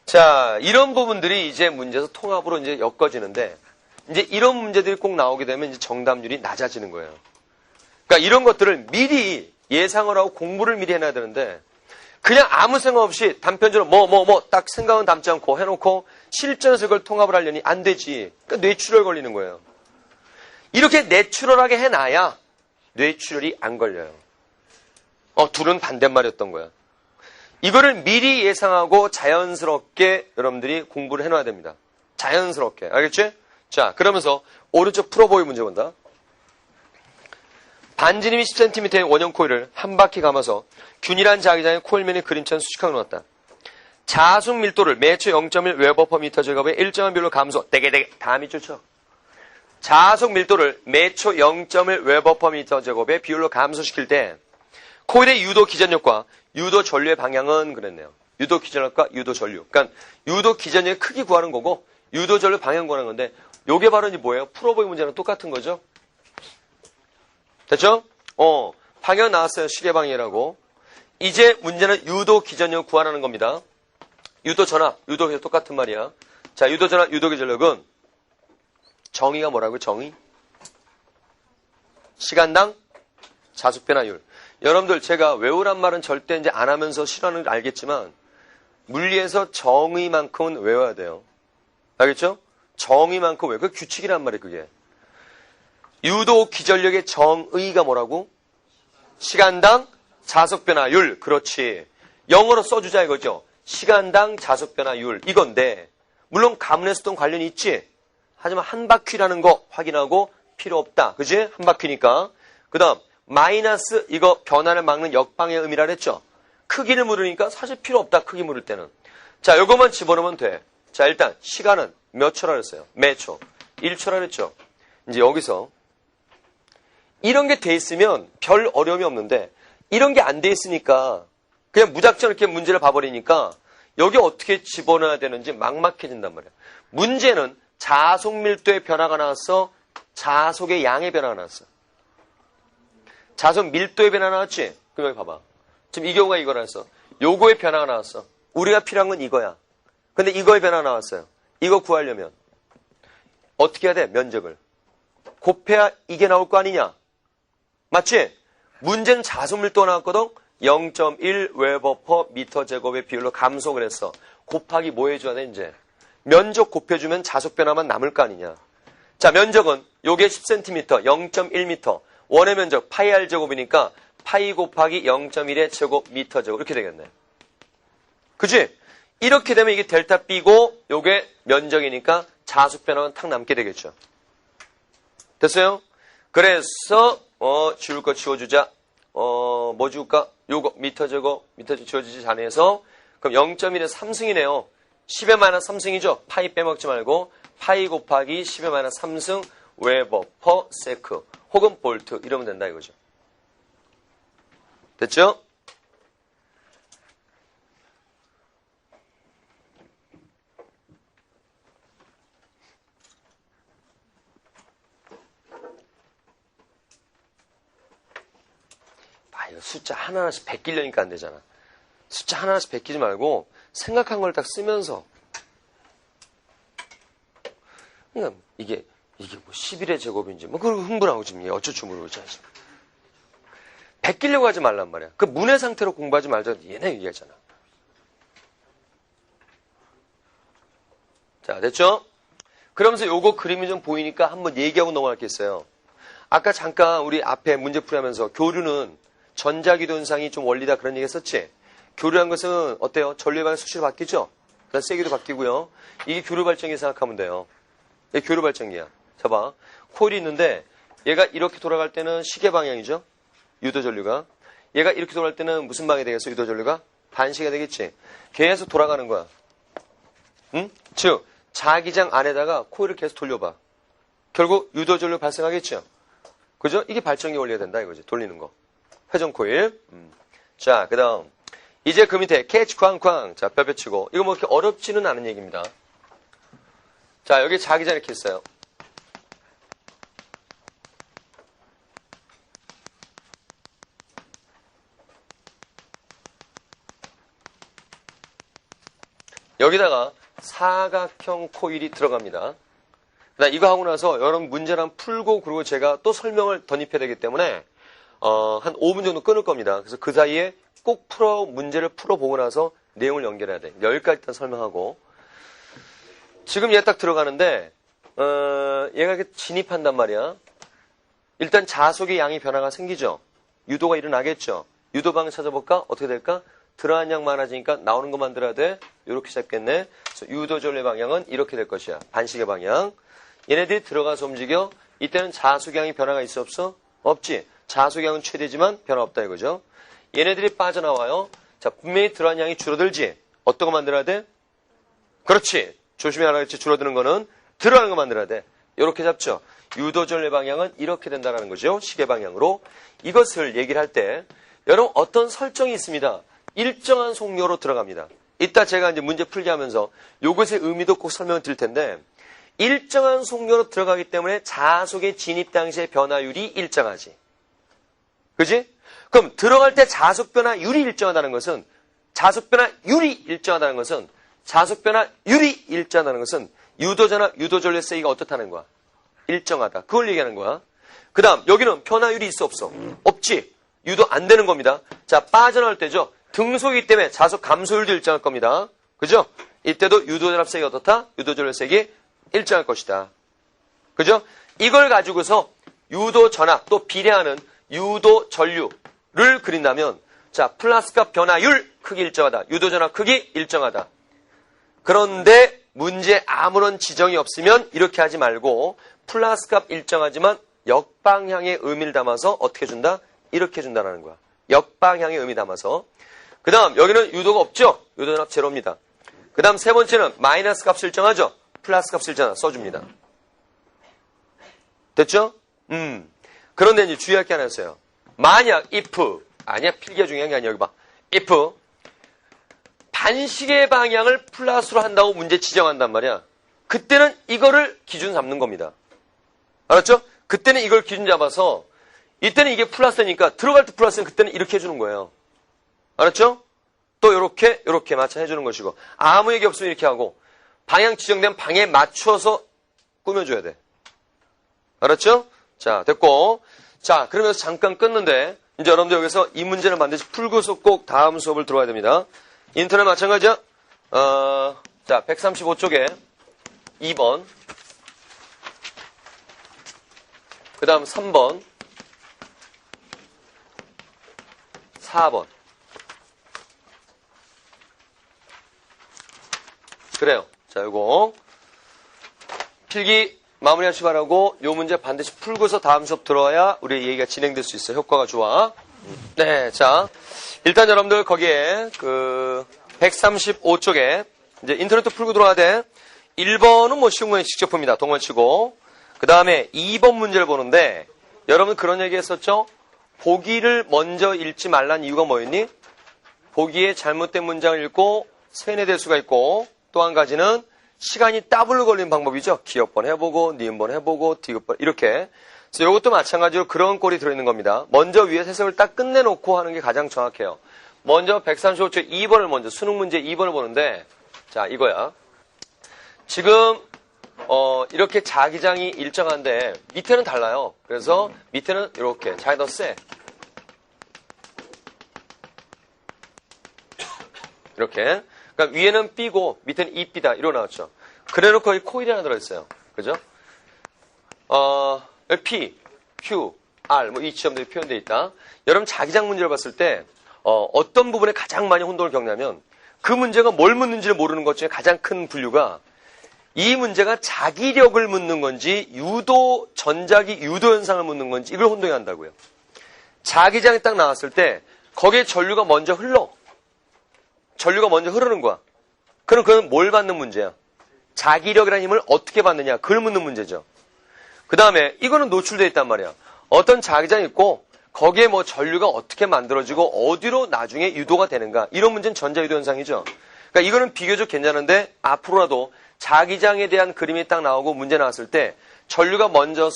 자, 이런 부분들이 이제 문제에서 통합으로 이제 엮어지는데, 이제 이런 문제들이 꼭 나오게 되면 이제 정답률이 낮아지는 거예요. 그러니까 이런 것들을 미리 예상을 하고 공부를 미리 해놔야 되는데, 그냥 아무 생각 없이 단편적으로 딱 생각은 담지 않고 해놓고 실전에서 그걸 통합을 하려니 안 되지. 그러니까 뇌출혈 걸리는 거예요. 이렇게 내추럴하게 해놔야 뇌출혈이 안 걸려요. 둘은 반대말이었던 거야. 이거를 미리 예상하고 자연스럽게 여러분들이 공부를 해놔야 됩니다. 자연스럽게. 알겠지? 자, 그러면서 오른쪽 풀어보기 문제 본다. 반지름이 10cm의 원형 코일을 한 바퀴 감아서 균일한 자기장의 코일면에 그림처럼 수직하게 놓았다. 자숙 밀도를 매초 0.1 웨버/미터 제곱의 일정한 비율로 감소. 되게 다 밑줄 쳐. 자숙 밀도를 매초 0.1 웨버/미터 제곱의 비율로 감소시킬 때 코일의 유도 기전력과 유도 전류의 방향은 그랬네요. 유도 기전력과 유도 전류. 그러니까 유도 기전력의 크기 구하는 거고 유도 전류 방향 구하는 건데 요게 바로 이제 뭐예요? 풀어보기 문제랑 똑같은 거죠. 됐죠? 방향 나왔어요. 시계 방향이라고. 이제 문제는 유도 기전력 구하라는 겁니다. 유도 전압, 유도 기전력 똑같은 말이야. 자, 유도 전압, 유도 기전력은 정의가 뭐라고요? 정의? 시간당 자숙 변화율. 여러분들 제가 외우란 말은 절대 이제 안 하면서 싫어하는 걸 알겠지만 물리에서 정의만큼은 외워야 돼요. 알겠죠? 정의만큼 외워. 그 규칙이란 말이에요, 그게. 유도 기전력의 정의가 뭐라고? 시간당 자속 변화율. 그렇지. 영어로 써주자 이거죠. 시간당 자속 변화율. 이건데 물론 가문에서도 관련이 있지. 하지만 한 바퀴라는 거 확인하고 필요 없다. 그지? 한 바퀴니까. 그 다음 마이너스 이거 변화를 막는 역방의 의미라 그랬죠. 크기를 물으니까 사실 필요 없다. 크기 물을 때는. 자, 요것만 집어넣으면 돼. 자, 일단 시간은 몇 초라 그랬어요? 몇 초? 1초라 그랬죠. 이제 여기서 이런 게 돼 있으면 별 어려움이 없는데 이런 게 안 돼 있으니까 그냥 무작정 이렇게 문제를 봐버리니까 여기 어떻게 집어넣어야 되는지 막막해진단 말이야. 문제는 자속 밀도의 변화가 나왔어? 자속의 양의 변화가 나왔어? 자속 밀도의 변화가 나왔지? 그럼 여기 봐봐. 지금 이 경우가 이거라서 요거의 변화가 나왔어. 우리가 필요한 건 이거야. 근데 이거의 변화가 나왔어요. 이거 구하려면 어떻게 해야 돼? 면적을 곱해야 이게 나올 거 아니냐? 맞지? 문제는 자속 밀도가 나왔거든? 0.1 웨버 퍼 미터 제곱의 비율로 감속을 했어. 곱하기 뭐 해줘야 돼 이제? 면적 곱해주면 자속 변화만 남을 거 아니냐? 자, 면적은 요게 10cm, 0.1m. 원의 면적 파이 r 제곱이니까 파이 곱하기 0.1의 제곱 미터 제곱 이렇게 되겠네. 그지? 이렇게 되면 이게 델타 B고 요게 면적이니까 자속 변화만 탁 남게 되겠죠. 됐어요? 그래서 지울 거 지워주자. 뭐 지울까? 요거 미터 제곱 지워주지 자네에서 그럼 0.1의 3승이네요. 10의 마이너스 3승이죠. 파이 빼먹지 말고 파이 곱하기 10의 마이너스 3승 웨버 퍼 세크 혹은 볼트 이러면 된다 이거죠. 됐죠? 이거 숫자 하나하나씩 베끼려니까 안 되잖아. 숫자 하나하나씩 베끼지 말고 생각한 걸 딱 쓰면서 그냥 이게 뭐 11의 제곱인지 뭐 그러고 흥분하고 지금 어쩔 줄 모르고 있잖아. 베끼려고 하지 말란 말이야. 그 문의 상태로 공부하지 말자. 얘네 얘기하잖아. 자, 됐죠? 그러면서 요거 그림이 좀 보이니까 한번 얘기하고 넘어갈겠어요. 아까 잠깐 우리 앞에 문제풀이 하면서 교류는 전자기도 현상이 좀 원리다 그런 얘기 했었지? 교류한 것은 어때요? 전류의 방향 수시로 바뀌죠? 그다음 세기도 바뀌고요. 이게 교류 발전기 생각하면 돼요. 이게 교류 발전기야. 자 봐. 코일이 있는데 얘가 이렇게 돌아갈 때는 시계 방향이죠? 유도 전류가. 얘가 이렇게 돌아갈 때는 무슨 방향이 되겠어? 유도 전류가? 반시계가 되겠지? 계속 돌아가는 거야. 응? 즉 자기장 안에다가 코일을 계속 돌려봐. 결국 유도 전류 발생하겠죠? 그죠? 이게 발전기 원리가 된다 이거지. 돌리는 거. 회전 코일. 자, 그 다음. 이제 그 밑에 캐치 쾅쾅. 자, 뼈 치고. 이거 뭐 이렇게 어렵지는 않은 얘기입니다. 자, 여기 자기장 이렇게 있어요. 여기다가 사각형 코일이 들어갑니다. 이거 하고 나서 여러분 문제랑 풀고 그리고 제가 또 설명을 덧입혀야 되기 때문에 한 5분 정도 끊을 겁니다. 그래서 그 사이에 꼭 문제를 풀어보고 나서 내용을 연결해야 돼. 여기까지 일단 설명하고. 지금 얘 딱 들어가는데, 얘가 이렇게 진입한단 말이야. 일단 자속의 양의 변화가 생기죠. 유도가 일어나겠죠. 유도 방향 찾아볼까? 어떻게 될까? 들어간 양 많아지니까 나오는 거 만들어야 돼. 이렇게 잡겠네. 그래서 유도 전류 방향은 이렇게 될 것이야. 반시계 방향. 얘네들이 들어가서 움직여. 이때는 자속의 양의 변화가 있어 없어? 없지. 자속의 양은 최대지만 변화 없다 이거죠. 얘네들이 빠져나와요. 자, 분명히 들어간 양이 줄어들지. 어떤 거 만들어야 돼? 그렇지. 조심히 하라 그랬지. 줄어드는 거는 들어가는 거 만들어야 돼. 이렇게 잡죠. 유도 전류 방향은 이렇게 된다는 거죠. 시계 방향으로. 이것을 얘기를 할 때 여러분 어떤 설정이 있습니다. 일정한 속력으로 들어갑니다. 이따 제가 이제 문제 풀게 하면서 이것의 의미도 꼭 설명을 드릴 텐데 일정한 속력으로 들어가기 때문에 자속의 진입 당시의 변화율이 일정하지. 그지? 그럼 들어갈 때 자속 변화율이 일정하다는 것은 자속 변화율이 일정하다는 것은 유도전화 유도 전류 세기가 어떻다는 거야? 일정하다. 그걸 얘기하는 거야. 그 다음 여기는 변화율이 있어 없어? 없지. 유도 안 되는 겁니다. 자, 빠져나올 때죠. 등속이기 때문에 자속 감소율도 일정할 겁니다. 그죠? 이때도 유도전압 세기가 어떻다? 유도 전류 세기 일정할 것이다. 그죠? 이걸 가지고서 유도 전압 또 비례하는 유도 전류를 그린다면 자, 플러스값 변화율 크기 일정하다. 유도 전압 크기 일정하다. 그런데 문제에 아무런 지정이 없으면 이렇게 하지 말고 플러스값 일정하지만 역방향의 의미를 담아서 어떻게 준다? 이렇게 준다는 거야. 역방향의 의미 담아서. 그 다음 여기는 유도가 없죠? 유도 전압 제로입니다. 그 다음 세 번째는 마이너스 값을 일정하죠? 플러스 값을 일정하다 써줍니다. 됐죠? 그런데 이제 주의할 게 하나 있어요. 만약 if 아니야 필기가 중요한 게 아니야. 여기 봐. if 반시계 방향을 플러스로 한다고 문제 지정한단 말이야. 그때는 이거를 기준 삼는 겁니다. 알았죠? 그때는 이걸 기준 잡아서 이때는 이게 플러스니까 들어갈 때 플러스는 그때는 이렇게 해주는 거예요. 알았죠? 또 요렇게 맞춰 해주는 것이고 아무 얘기 없으면 이렇게 하고 방향 지정된 방에 맞춰서 꾸며줘야 돼. 알았죠? 자, 됐고. 자, 그러면서 잠깐 끊는데 이제 여러분들 여기서 이 문제를 반드시 풀고서 꼭 다음 수업을 들어와야 됩니다. 인터넷 마찬가지야. 자, 135쪽에 2번. 그 다음 3번. 4번. 그래요. 자, 요거. 필기 마무리하시기 바라고 요 문제 반드시 풀고서 다음 수업 들어와야 우리 얘기가 진행될 수 있어요. 효과가 좋아. 네, 자. 일단 여러분들 거기에 135쪽에 이제 인터넷도 풀고 들어와야 돼. 1번은 뭐 쉬운 거에 직접 봅니다. 동원 치고. 그 다음에 2번 문제를 보는데 여러분 그런 얘기 했었죠? 보기를 먼저 읽지 말란 이유가 뭐였니? 보기에 잘못된 문장을 읽고 세뇌될 수가 있고 또 한 가지는 시간이 더블 걸리는 방법이죠. 기역번 해보고 니은번 해보고 디귿번 이렇게. 그래서 이것도 마찬가지로 그런 꼴이 들어있는 겁니다. 먼저 위에 해석을 딱 끝내놓고 하는 게 가장 정확해요. 먼저 135쪽 2번을 먼저 수능 문제 2번을 보는데 자 이거야. 지금 이렇게 자기장이 일정한데 밑에는 달라요. 그래서 밑에는 이렇게 자기 더 세. 이렇게. 그러니까 위에는 B고 밑에는 2B다. 이러고 나왔죠. 그래놓고 거기 코일이 하나 들어있어요. 그죠? P, Q, R 뭐 이 지점들이 표현되어 있다. 여러분 자기장 문제를 봤을 때 어떤 부분에 가장 많이 혼동을 겪냐면 그 문제가 뭘 묻는지를 모르는 것 중에 가장 큰 분류가 이 문제가 자기력을 묻는 건지 유도 전자기 유도 현상을 묻는 건지 이걸 혼동해야 한다고요. 자기장이 딱 나왔을 때 거기에 전류가 먼저 흘러. 전류가 먼저 흐르는 거야. 그럼 그건 뭘 받는 문제야? 자기력이라는 힘을 어떻게 받느냐 그걸 묻는 문제죠. 그 다음에 이거는 노출되어 있단 말이야. 어떤 자기장이 있고 거기에 뭐 전류가 어떻게 만들어지고 어디로 나중에 유도가 되는가 이런 문제는 전자유도 현상이죠. 그러니까 이거는 비교적 괜찮은데 앞으로라도 자기장에 대한 그림이 딱 나오고 문제 나왔을 때 전류가 먼저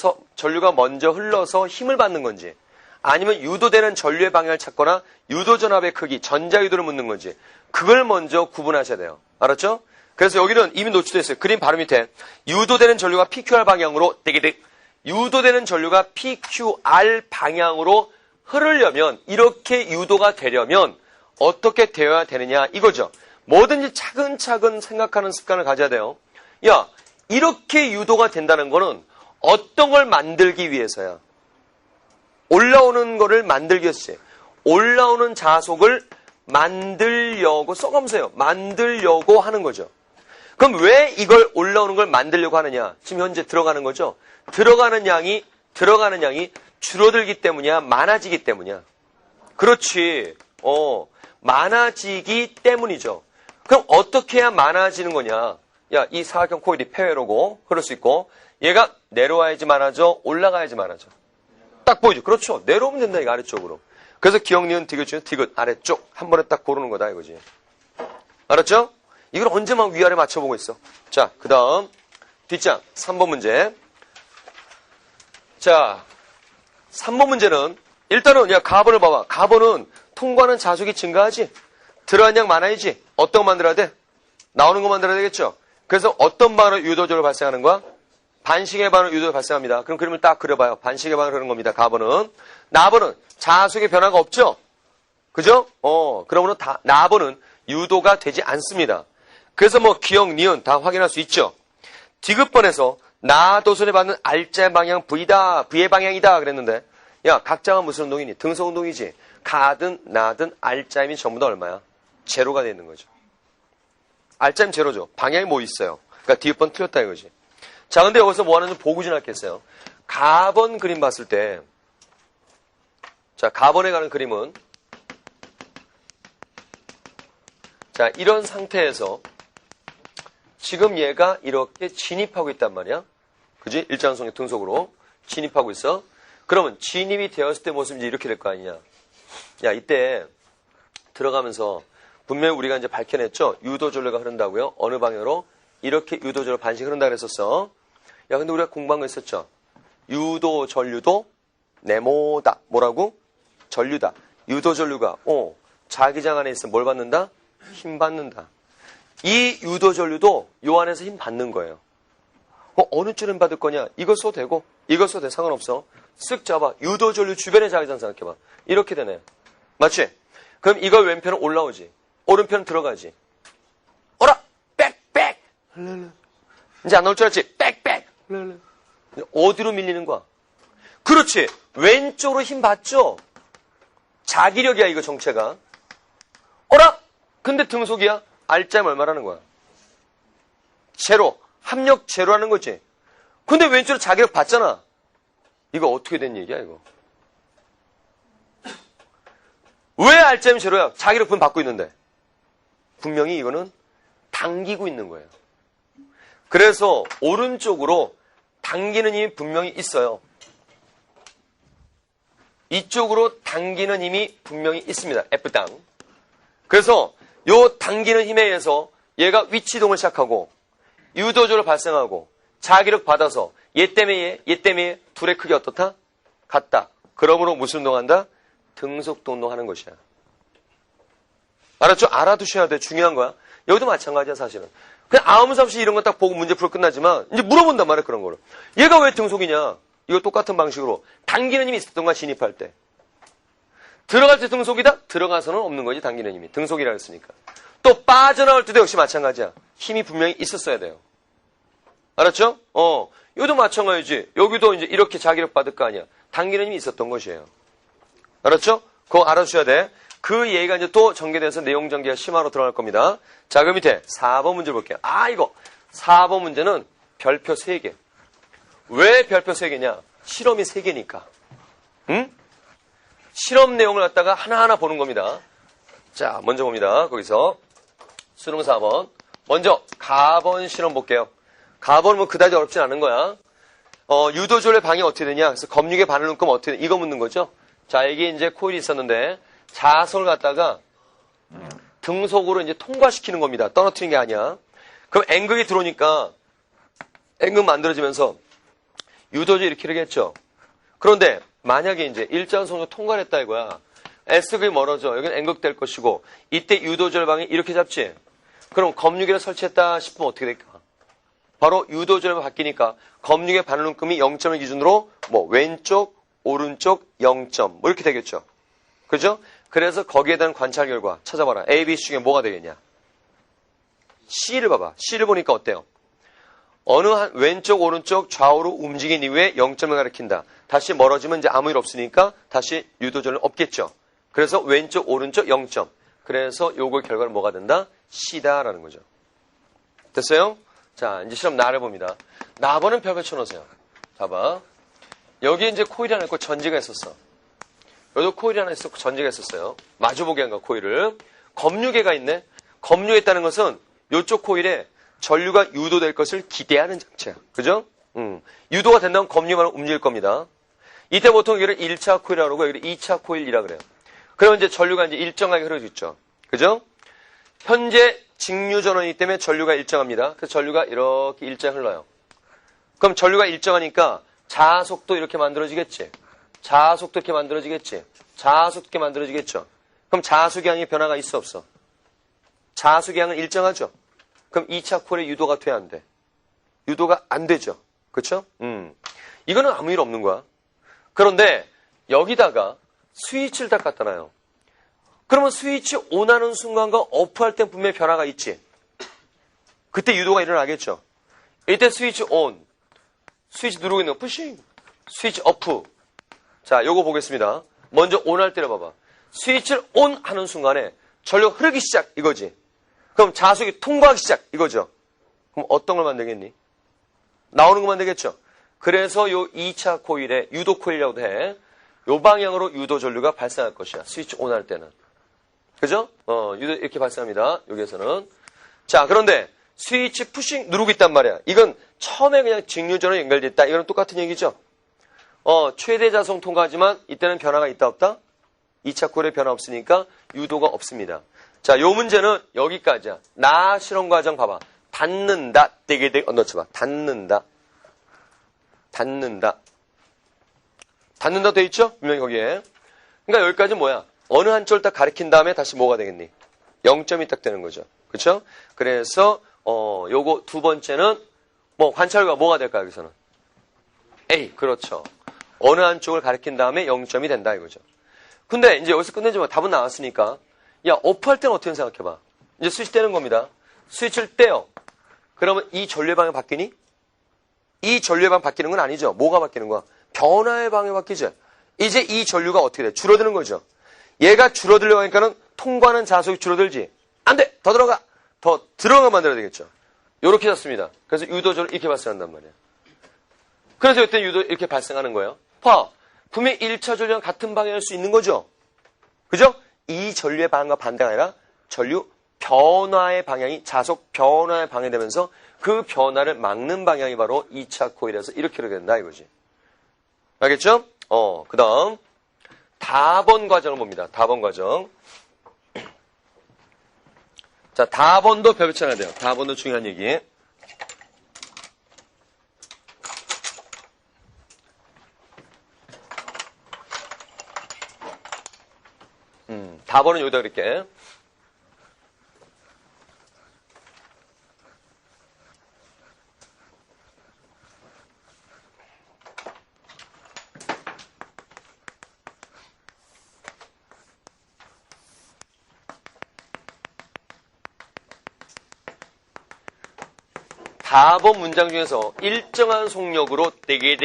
흘러서 힘을 받는 건지 아니면 유도되는 전류의 방향을 찾거나 유도전압의 크기, 전자유도를 묻는 건지 그걸 먼저 구분하셔야 돼요. 알았죠? 그래서 여기는 이미 노출되어 있어요. 그림 바로 밑에 유도되는 전류가 PQR 방향으로 띠기득 유도되는 전류가 PQR 방향으로 흐르려면 이렇게 유도가 되려면 어떻게 되어야 되느냐 이거죠. 뭐든지 차근차근 생각하는 습관을 가져야 돼요. 야, 이렇게 유도가 된다는 거는 어떤 걸 만들기 위해서야. 올라오는 거를 만들기 위해서 올라오는 자속을 만들려고 써가면서요. 만들려고 하는 거죠. 그럼 왜 이걸 올라오는 걸 만들려고 하느냐? 지금 현재 들어가는 거죠. 들어가는 양이 줄어들기 때문이야, 많아지기 때문이야. 그렇지. 많아지기 때문이죠. 그럼 어떻게 해야 많아지는 거냐? 야, 이 사각형 코일이 폐회로고 흐를 수 있고 얘가 내려와야지 많아져, 올라가야지 많아져. 딱 보이죠? 그렇죠. 내려오면 된다, 이거 아래쪽으로. 그래서 기역, 니은, 디귿 중에 디귿 아래쪽 한 번에 딱 고르는 거다 이거지. 알았죠? 이걸 언제만 위아래 맞춰보고 있어. 자, 그 다음 뒷장 3번 문제. 자, 3번 문제는 일단은 야 가번을 봐봐. 가번은 통과하는 자속이 증가하지. 들어간 양 많아야지. 어떤 거 만들어야 돼? 나오는 거 만들어야 되겠죠. 그래서 어떤 반응으로 유도적으로 발생하는 거야? 반시계 반응으로 유도가 발생합니다. 그럼 그림을 딱 그려봐요. 반시계 반응으로 흐르는 겁니다. 가번은. 나번은 자속의 변화가 없죠? 그죠? 그러므로 나번은 유도가 되지 않습니다. 그래서 뭐 기역, 니은 다 확인할 수 있죠. 디귿번에서 나도선에 받는 R자 방향 V다. V의 방향이다. 그랬는데 야 각자가 무슨 운동이니? 등속 운동이지. 가든 나든 R자임이 전부 다 얼마야? 제로가 되는 거죠. R자임 제로죠. 방향이 뭐 있어요. 그러니까 뒤번 틀렸다 이거지. 자 근데 여기서 뭐 하나 좀 보고 지나겠어요. 가번 그림 봤을 때 자 가번에 가는 그림은 자 이런 상태에서 지금 얘가 이렇게 진입하고 있단 말이야. 그지? 일장성의 등속으로 진입하고 있어. 그러면 진입이 되었을 때 모습이 이렇게 될 거 아니냐. 야, 이때 들어가면서 분명히 우리가 이제 밝혀냈죠? 유도전류가 흐른다고요? 어느 방향으로? 이렇게 유도전류 반씩 흐른다 그랬었어. 야, 근데 우리가 공부한 거 있었죠? 유도전류도 네모다. 뭐라고? 전류다. 유도전류가, 자기장 안에 있으면 뭘 받는다? 힘 받는다. 이 유도전류도 요 안에서 힘 받는 거예요. 어느 줄은 받을 거냐? 이거 써도 되고, 이거 써도 돼. 상관없어. 쓱 잡아. 유도전류 주변의 자기장 생각해봐. 이렇게 되네. 맞지? 그럼 이거 왼편은 올라오지. 오른편은 들어가지. 어라! 빽빽! 이제 안 나올 줄 알았지? 빽빽! 어디로 밀리는 거야? 그렇지. 왼쪽으로 힘 받죠? 자기력이야, 이거 정체가. 어라! 근데 등속이야? R자임 얼마라는 거야? 제로. 합력 제로라는 거지. 근데 왼쪽으로 자기력 받잖아. 이거 어떻게 된 얘기야, 이거? 왜 R자임 제로야? 자기력 분 받고 있는데. 분명히 이거는 당기고 있는 거예요. 그래서 오른쪽으로 당기는 힘이 분명히 있어요. 이쪽으로 당기는 힘이 분명히 있습니다. F당. 그래서 요 당기는 힘에 의해서 얘가 위치이동을 시작하고 유도적으로 발생하고 자기력 받아서 얘 때문에 둘의 크기 어떻다? 같다. 그러므로 무슨 운동한다? 등속도 운동하는 것이야. 알았죠? 알아두셔야 돼. 중요한 거야. 여기도 마찬가지야 사실은. 그냥 아무 사 없이 이런 거 딱 보고 문제 풀어 끝나지만 이제 물어본단 말이야 그런 거를. 얘가 왜 등속이냐? 이거 똑같은 방식으로 당기는 힘이 있었던가 진입할 때. 들어갈 때 등속이다? 들어가서는 없는 거지 당기는 힘이. 등속이라 했으니까. 또 빠져나올 때도 역시 마찬가지야. 힘이 분명히 있었어야 돼요. 알았죠? 여기도 마찬가지지. 여기도 이제 이렇게 자기력 받을 거 아니야. 당기는 힘이 있었던 것이에요. 알았죠? 그거 알아주셔야 돼. 그 얘기가 이제 또 전개돼서 내용 전개가 심화로 들어갈 겁니다. 자, 그 밑에 4번 문제 볼게요. 이거 4번 문제는 별표 3개. 왜 별표 3개냐? 실험이 3개니까. 응? 실험 내용을 갖다가 하나하나 보는 겁니다. 자, 먼저 봅니다. 거기서 수능 4번. 먼저 가번 실험 볼게요. 가번은 뭐 그다지 어렵진 않은 거야. 유도졸의 방이 어떻게 되냐? 그래서 검육의 바늘 묶음 어떻게 되냐? 이거 묻는 거죠. 자, 이게 이제 코일이 있었는데 자석을 갖다가 등속으로 이제 통과시키는 겁니다. 떨어뜨리는 게 아니야. 그럼 앵극이 들어오니까 앵극 만들어지면서 유도졸이 이렇게 되겠죠. 그런데 만약에 이제 일자선으로 통과를 했다 이거야. S극이 멀어져. 여기는 N극 될 것이고 이때 유도절방이 이렇게 잡지. 그럼 검육에를 설치했다 싶으면 어떻게 될까? 바로 유도절방 바뀌니까 검육의 바늘눈금이 0점을 기준으로 뭐 왼쪽, 오른쪽 0점 뭐 이렇게 되겠죠. 그죠? 그래서 거기에 대한 관찰 결과 찾아봐라. A, B 중에 뭐가 되겠냐? C를 봐봐. C를 보니까 어때요? 어느 한 왼쪽, 오른쪽, 좌우로 움직인 이후에 0점을 가리킨다. 다시 멀어지면 이제 아무 일 없으니까 다시 유도절은 없겠죠. 그래서 왼쪽, 오른쪽 0점. 그래서 요거 결과는 뭐가 된다? C다라는 거죠. 됐어요? 자, 이제 실험 나를 봅니다. 나번은 별표 쳐놓으세요. 봐봐. 여기 이제 코일이 하나 있고 전지가 있었어. 여기도 코일이 하나 있었고 전지가 있었어요. 마주보게 한 거, 코일을. 검유계가 있네. 검유에 있다는 것은 요쪽 코일에 전류가 유도될 것을 기대하는 장치야. 그죠? 유도가 된다면 검유만 움직일 겁니다. 이때 보통 이거를 1차 코일이라고 그러고 여기를 2차 코일이라 그래요. 그러면 이제 전류가 이제 일정하게 흐르겠죠. 그죠? 현재 직류 전원이기 때문에 전류가 일정합니다. 그래서 전류가 이렇게 일정 흘러요. 그럼 전류가 일정하니까 자속도 이렇게 만들어지겠지. 자속도 이렇게 만들어지겠지. 자속도 이렇게 만들어지겠죠. 그럼 자수량의 변화가 있어 없어? 자수량은 일정하죠. 그럼 2차 코일에 유도가 돼야 안 돼. 유도가 안 되죠. 그렇죠? 이거는 아무 일 없는 거야. 그런데 여기다가 스위치를 딱 갖다 놔요. 그러면 스위치 온하는 순간과 오프할 때 분명히 변화가 있지. 그때 유도가 일어나겠죠. 이때 스위치 온. 스위치 누르고 있는 거, 푸싱. 스위치 오프. 자, 요거 보겠습니다. 먼저 온 할 때려 봐봐. 스위치를 온 하는 순간에 전력 흐르기 시작, 이거지. 그럼 자속이 통과하기 시작, 이거죠. 그럼 어떤 걸 만들겠니? 나오는 거 만들겠죠. 그래서 요 2차 코일에 유도 코일이라고도 해. 요 방향으로 유도 전류가 발생할 것이야. 스위치 온 할 때는. 그죠? 유도 이렇게 발생합니다. 여기에서는. 자, 그런데 스위치 푸싱 누르고 있단 말이야. 이건 처음에 그냥 직류전으로 연결돼 있다. 이거는 똑같은 얘기죠. 최대 자성 통과하지만 이때는 변화가 있다 없다? 2차 코일에 변화 없으니까 유도가 없습니다. 자, 요 문제는 여기까지야. 나 실험 과정 봐봐. 닫는다. 되게 넣어봐. 닫는다. 닫는다. 닫는다 돼 있죠? 분명히 거기에. 그러니까 여기까지 뭐야? 어느 한쪽을 딱 가리킨 다음에 다시 뭐가 되겠니? 0점이 딱 되는 거죠. 그렇죠? 그래서 요거 두 번째는 뭐 관찰과 뭐가 될까요? 여기서는 A. 그렇죠. 어느 한쪽을 가리킨 다음에 0점이 된다 이거죠. 근데 이제 여기서 끝내지 마. 답은 나왔으니까. 야, 오프할 때는 어떻게 생각해봐. 이제 스위치 떼는 겁니다. 스위치를 떼요. 그러면 이 전류의 방향 바뀌니? 이 전류의 방향 바뀌는 건 아니죠. 뭐가 바뀌는 거야? 변화의 방향이 바뀌죠. 이제 이 전류가 어떻게 돼? 줄어드는 거죠. 얘가 줄어들려고 하니까는 통과하는 자속이 줄어들지. 안 돼! 더 들어가! 더 들어가 만들어야 되겠죠. 요렇게 잡습니다. 그래서 유도전을 이렇게 발생한단 말이에요. 그래서 이때 유도 이렇게 발생하는 거예요. 봐! 분명히 1차 전류랑 같은 방향일 수 있는 거죠. 그죠? 이 전류의 방향과 반대가 아니라 전류 변화의 방향이 자속 변화의 방향이 되면서 그 변화를 막는 방향이 바로 2차 코일에서 이렇게 된다 이거지. 알겠죠? 그 다음 답원 과정을 봅니다. 답원 과정. 자, 답원도 배우쳐야 돼요. 답원도 중요한 얘기. 답원은 여기다 그릴게. 답원 문장 중에서 일정한 속력으로 되게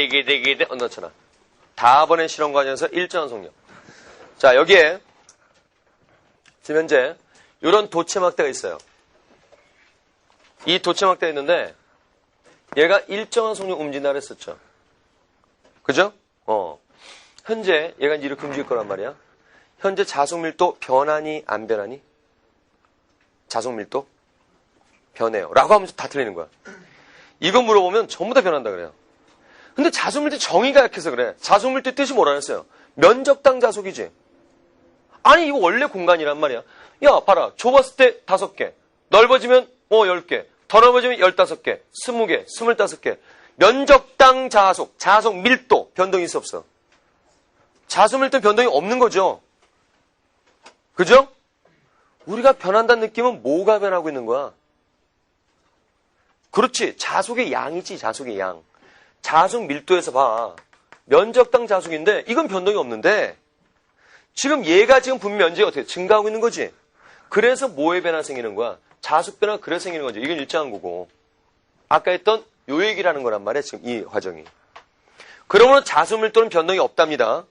넣잖아. 답원의 실험 과정에서 일정한 속력. 자, 여기에 지금 현재 이런 도체 막대가 있어요. 이 도체 막대가 있는데 얘가 일정한 속력 움직인다 그랬었죠. 그죠? 현재 얘가 이렇게 움직일 거란 말이야. 현재 자속 밀도 변하니 안 변하니? 자속 밀도 변해요. 라고 하면 다 틀리는 거야. 이거 물어보면 전부 다 변한다 그래요. 근데 자속 밀도 정의가 약해서 그래. 자속 밀도 뜻이 뭐라 했어요? 면적당 자속이지. 아니 이거 원래 공간이란 말이야. 야 봐라. 좁았을 때 5개. 넓어지면 10개. 더 넓어지면 15개. 20개. 25개. 면적당 자속. 자속 밀도. 변동이 있어 없어? 자속 밀도 변동이 없는 거죠. 그죠? 우리가 변한다는 느낌은 뭐가 변하고 있는 거야? 그렇지. 자속의 양이지. 자속의 양. 자속 밀도에서 봐. 면적당 자속인데 이건 변동이 없는데 지금 얘가 지금 분명 면적이 어떻게 증가하고 있는 거지. 그래서 뭐의 변화 생기는 거야? 자속 변화 그래서 생기는 거죠. 이건 일정한 거고. 아까 했던 요 얘기라는 거란 말이야. 지금 이 과정이. 그러면 자속 밀도는 변동이 없답니다.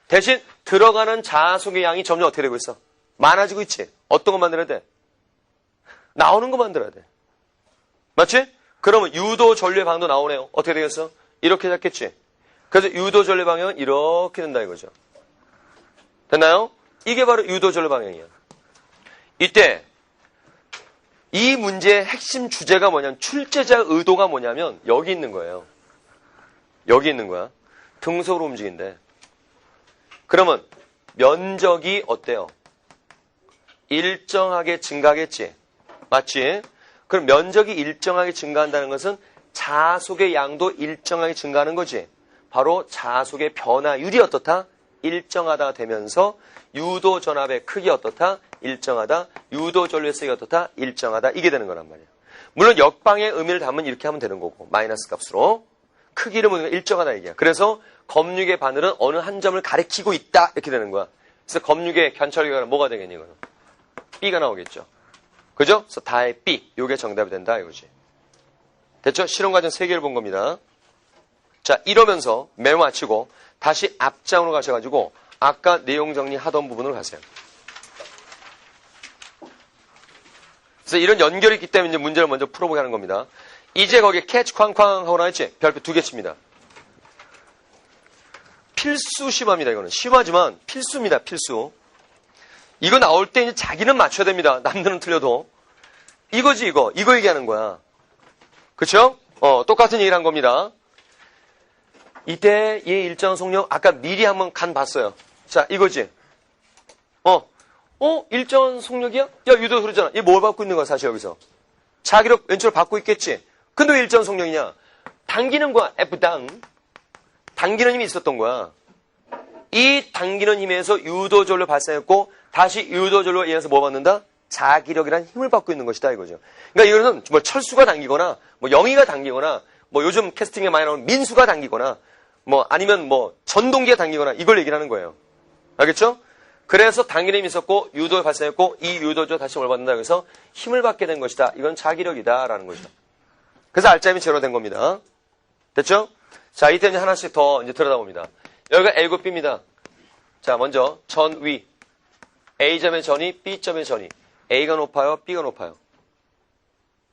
대신 들어가는 자속의 양이 점점 어떻게 되고 있어? 많아지고 있지. 어떤 거 만들어야 돼? 나오는 거 만들어야 돼. 맞지? 그러면 유도 전류의 방도 나오네요. 어떻게 되겠어? 이렇게 잡겠지. 그래서 유도 전류 방향은 이렇게 된다 이거죠. 됐나요? 이게 바로 유도 전류 방향이야. 이때 이 문제의 핵심 주제가 뭐냐면 출제자 의도가 뭐냐면 여기 있는 거예요. 여기 있는 거야. 등속으로 움직인대. 그러면 면적이 어때요? 일정하게 증가하겠지. 맞지? 그럼 면적이 일정하게 증가한다는 것은 자속의 양도 일정하게 증가하는 거지. 바로 자속의 변화율이 어떻다? 일정하다 되면서 유도 전압의 크기 어떻다? 일정하다. 유도 전류의 세기 어떻다? 일정하다. 이게 되는 거란 말이야. 물론 역방의 의미를 담으면 이렇게 하면 되는 거고 마이너스 값으로 크기를 보는 건 일정하다 얘기야. 그래서 검육의 바늘은 어느 한 점을 가리키고 있다 이렇게 되는 거야. 그래서 검육의 견찰기가 뭐가 되겠니? 이거는 B가 나오겠죠. 그죠? 그래서 다의 B. 요게 정답이 된다 이거지. 됐죠? 실험 과정 3개를 본 겁니다. 자, 이러면서 메모 마치고 다시 앞장으로 가셔가지고 아까 내용 정리하던 부분으로 가세요. 그래서 이런 연결이 있기 때문에 이제 문제를 먼저 풀어보게 하는 겁니다. 이제 거기에 캐치 쾅쾅 하고 나왔지? 별표 2개 칩니다. 필수 심화입니다. 이거는 심하지만 필수입니다. 필수. 이거 나올 때 이제 자기는 맞춰야 됩니다. 남들은 틀려도. 이거지 이거 얘기하는 거야. 그쵸? 똑같은 얘기를 한 겁니다. 이때 얘 일정 속력 아까 미리 한번 간 봤어요. 자, 이거지. 일정 속력이야? 야, 유도 그러잖아. 얘 뭘 받고 있는 거야, 사실 여기서? 자기력 왼쪽으로 받고 있겠지? 근데 왜 일정 속력이냐? 당기는 거야, F당. 당기는 힘이 있었던 거야. 이 당기는 힘에서 유도절로 발생했고, 다시 유도절로 인해서 뭐 받는다? 자기력이라는 힘을 받고 있는 것이다, 이거죠. 그러니까 이거는 뭐 철수가 당기거나, 뭐 영희가 당기거나, 뭐 요즘 캐스팅에 많이 나오는 민수가 당기거나, 뭐 아니면 뭐 전동기가 당기거나 이걸 얘기를 하는 거예요. 알겠죠? 그래서 당기는 힘이 있었고 유도가 발생했고 이 유도조 다시 뭘 받는다 그래서 힘을 받게 된 것이다. 이건 자기력이다라는 거죠. 그래서 알짜임이 제로 된 겁니다. 됐죠? 자, 이때 이제 하나씩 더 이제 들여다봅니다. 여기가 A고 B입니다. 자, 먼저 전위. A점의 전위, B점의 전위. A가 높아요, B가 높아요.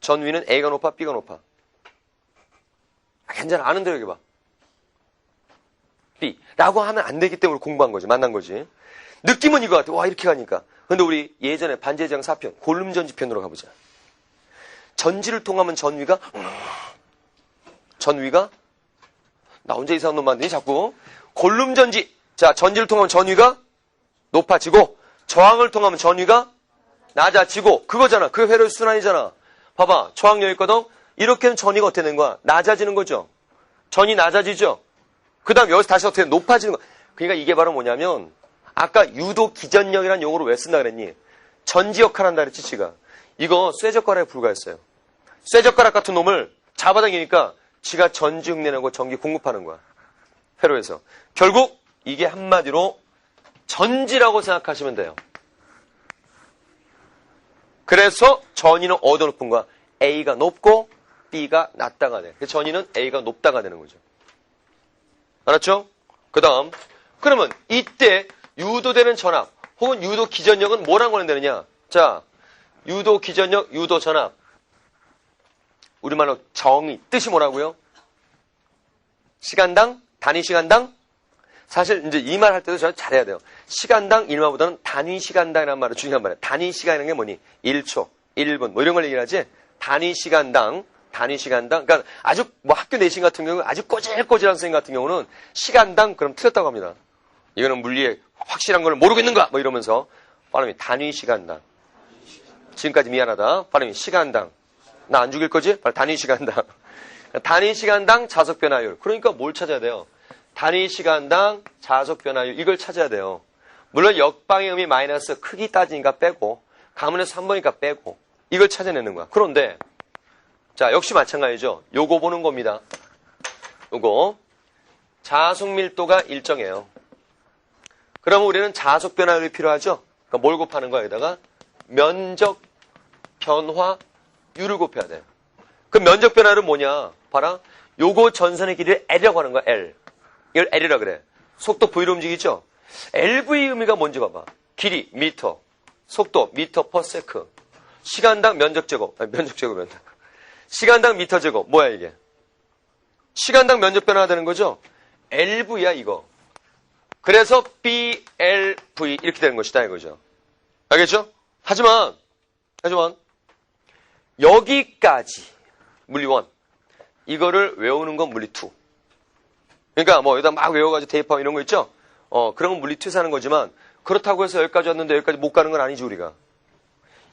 전위는 A가 높아, B가 높아. 괜찮아. 아는 대로 얘기해봐. B. 라고 하면 안 되기 때문에 공부한 거지. 만난 거지. 느낌은 이거 같아. 와, 이렇게 가니까. 근데 우리 예전에 반지의제왕 4편, 골룸전지편으로 가보자. 전지를 통하면 전위가 나 혼자 이상한 놈 만드니 자꾸. 골룸전지. 자, 전지를 통하면 전위가 높아지고 저항을 통하면 전위가 낮아지고 그거잖아. 그 회로의 순환이잖아. 봐봐. 저항 여기 있거든. 이렇게 하면 전위가 어떻게 되는 거야? 낮아지는 거죠. 전이 낮아지죠. 그 다음 여기서 다시 어떻게 높아지는 거야. 그러니까 이게 바로 뭐냐면 아까 유도 기전력이라는 용어를 왜 쓴다 그랬니? 전지 역할 한다 그랬지, 지가. 이거 쇠젓가락에 불과했어요. 쇠젓가락 같은 놈을 잡아당기니까 지가 전지 흉내내고 전기 공급하는 거야. 회로에서. 결국 이게 한마디로 전지라고 생각하시면 돼요. 그래서 전위는 어디가 높은 거야? A가 높고 B가 낮다가 돼. 그래서 전위는 A가 높다가 되는 거죠. 알았죠? 그 다음 그러면 이때 유도되는 전압 혹은 유도 기전력은 뭐랑 관련되느냐? 자, 유도 기전력, 유도 전압. 우리말로 정의, 뜻이 뭐라고요? 시간당, 단위 시간당? 사실 이제 이 말 할 때도 저 잘해야 돼요. 시간당 일마보다는 단위 시간당이라는 말이 중요한 말이에요. 단위 시간이라는 게 뭐니? 1초, 1분 뭐 이런 걸 얘기를 하지. 단위 시간당. 그러니까 아주 뭐 학교 내신 같은 경우 아주 꼬질꼬질한 선생님 같은 경우는 시간당 그럼 틀렸다고 합니다. 이거는 물리의 확실한 걸 모르겠는가? 뭐 이러면서 발음이 단위 시간당. 지금까지 미안하다. 발음이 시간당. 나 안 죽일 거지? 단위 시간당. 단위 시간당 자속 변화율. 그러니까 뭘 찾아야 돼요? 단위 시간당 자속 변화율. 이걸 찾아야 돼요. 물론 역방의 의미 마이너스 크기 따지니까 빼고 가문에서 3번이니까 빼고 이걸 찾아내는 거야. 그런데 자, 역시 마찬가지죠. 요거 보는 겁니다. 요거 자속 밀도가 일정해요. 그러면 우리는 자속 변화율이 필요하죠. 그러니까 뭘 곱하는 거야? 여기다가 면적 변화율을 곱해야 돼요. 그 면적 변화율은 뭐냐? 봐라. 요거 전선의 길이를 L이라고 하는 거야. L. 이걸 L이라 그래. 속도 V로 움직이죠? LV 의미가 뭔지 봐봐. 길이 미터, 속도 미터 퍼 세크, 시간당 면적 제곱, 시간당 미터 제곱. 뭐야 이게? 시간당 면적 변화가 되는 거죠? LV야 이거. 그래서 BLV 이렇게 되는 것이다 이거죠. 알겠죠? 하지만 여기까지 물리 1 이거를 외우는 건 물리 2. 그러니까 뭐 여기다 막 외워가지고 대입하고 이런 거 있죠? 그런 건 물리 2에서 하는 거지만 그렇다고 해서 여기까지 왔는데 여기까지 못 가는 건 아니지 우리가.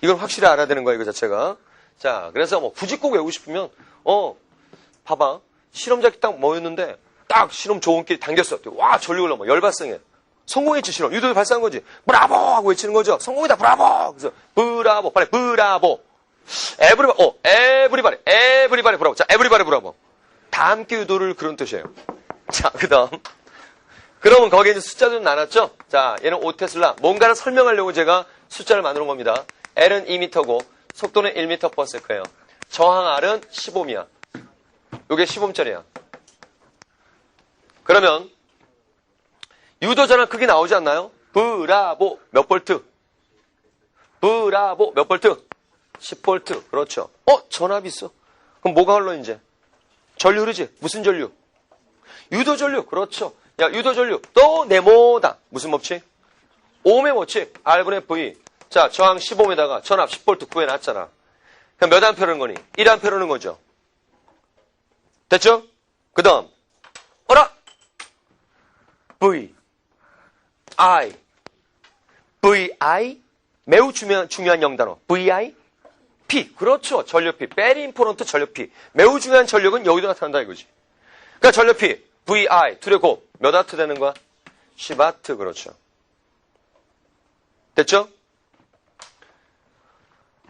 이건 확실히 알아야 되는 거야 이거 자체가. 자, 그래서 뭐 굳이 꼭 외우고 싶으면 봐봐. 실험자기 딱 뭐였는데 딱 실험 좋은 길이 당겼어. 와, 전류 올라 막 열발성해. 성공했지 실험. 유도에 발사한 거지. 브라보 하고 외치는 거죠. 성공이다 브라보. 그래서 브라보 빨리 브라보. 에브리바리 브라보. 자, 에브리바리 브라보. 다 함께 유도를 그런 뜻이에요. 자, 그다음. 그러면 거기에 이제 숫자 좀 나눴죠? 자, 얘는 5테슬라. 뭔가를 설명하려고 제가 숫자를 만들어 온 겁니다. L은 2m고 속도는 1m/s예요. 저항 R은 10ohm이야. 요게 10ohm짜리야. 그러면 유도전압 크기 나오지 않나요? 브라보 몇 볼트? 브라보 몇 볼트? 10볼트. 그렇죠. 전압이 있어. 그럼 뭐가 흘러 이제? 전류 흐르지? 무슨 전류? 유도 전류. 그렇죠. 야, 유도 전류. 또 네모다. 무슨 법칙? ohm의 법칙. R분의 V. 자, 저항 15m에다가 전압 10볼트 구해놨잖아. 그럼 몇 암페어라는 거니? 1암페어라는 거죠. 됐죠? 그 다음 어라? V, I, VI 매우 중요한 영단어. VI, P. 그렇죠. 전력P. Very important 전력P. 매우 중요한 전력은 여기도 나타난다 이거지. 그러니까 전력P, VI, 둘의 곱. 몇 와트 되는 거야? 10와트. 그렇죠. 됐죠?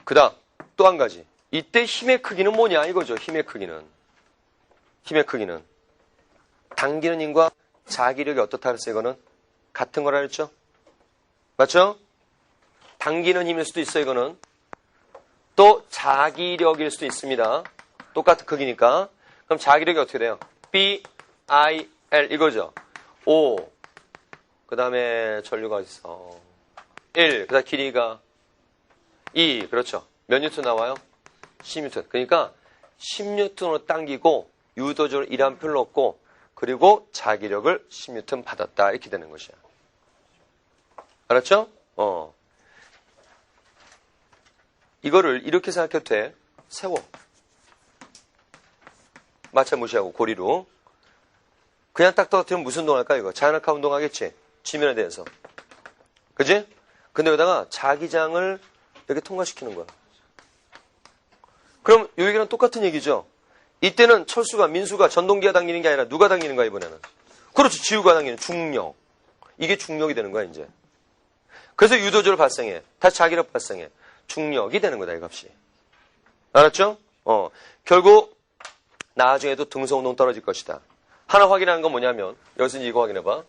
그 다음 또 한 가지. 이때 힘의 크기는 뭐냐 이거죠. 힘의 크기는. 당기는 힘과 자기력이 어떻다 그랬어요? 이거는 같은 거라 그랬죠? 맞죠? 당기는 힘일 수도 있어요. 이거는 또 자기력일 수도 있습니다. 똑같은 크기니까. 그럼 자기력이 어떻게 돼요? B, I, L 이거죠. O 그 다음에 전류가 있어 1 그 다음 길이가 2 그렇죠. 몇 뉴턴 나와요? 10뉴턴. 그러니까 10뉴턴으로 당기고 유도적으로 1암페어를 넣고 그리고 자기력을 10뉴턴 받았다. 이렇게 되는 것이야. 알았죠? 이거를 이렇게 생각해도 돼. 세워. 마찰 무시하고 고리로. 그냥 딱 떨어뜨리면 무슨 운동할까 이거? 자연학화 운동하겠지? 지면에 대해서. 그지? 근데 여기다가 자기장을 이렇게 통과시키는 거야. 그럼 이 얘기는 똑같은 얘기죠. 이때는 철수가 민수가 전동기가 당기는 게 아니라 누가 당기는 거야 이번에는. 그렇죠. 지우가 당기는 중력. 이게 중력이 되는 거야 이제. 그래서 유도적으로 발생해. 다시 자기력 발생해. 중력이 되는 거다 이 값이. 알았죠? 결국 나중에도 등소운동 떨어질 것이다. 하나 확인하는 건 뭐냐면 여기서 이거 확인해봐.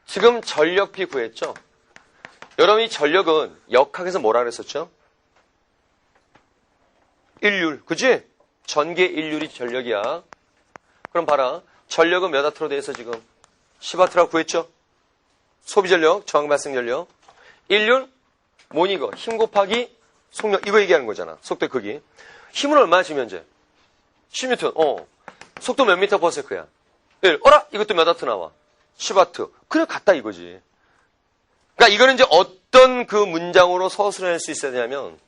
지금 전력비 구했죠? 여러분이 전력은 역학에서 뭐라 그랬었죠? 일률. 그지? 전개 일률이 전력이야. 그럼 봐라. 전력은 몇 와트로 돼 있어 지금? 10와트라고 구했죠? 소비 전력, 저항 발생 전력. 일률? 뭐니 이거? 힘 곱하기 속력. 이거 얘기하는 거잖아. 속도의 크기. 힘은 얼마야 지금 현재? 10뉴턴. 속도 몇 미터 퍼 세크야? 1. 어라? 이것도 몇 와트 나와? 10와트. 그래 같다 이거지. 그러니까 이거는 이제 어떤 그 문장으로 서술해낼 수 있어야 되냐면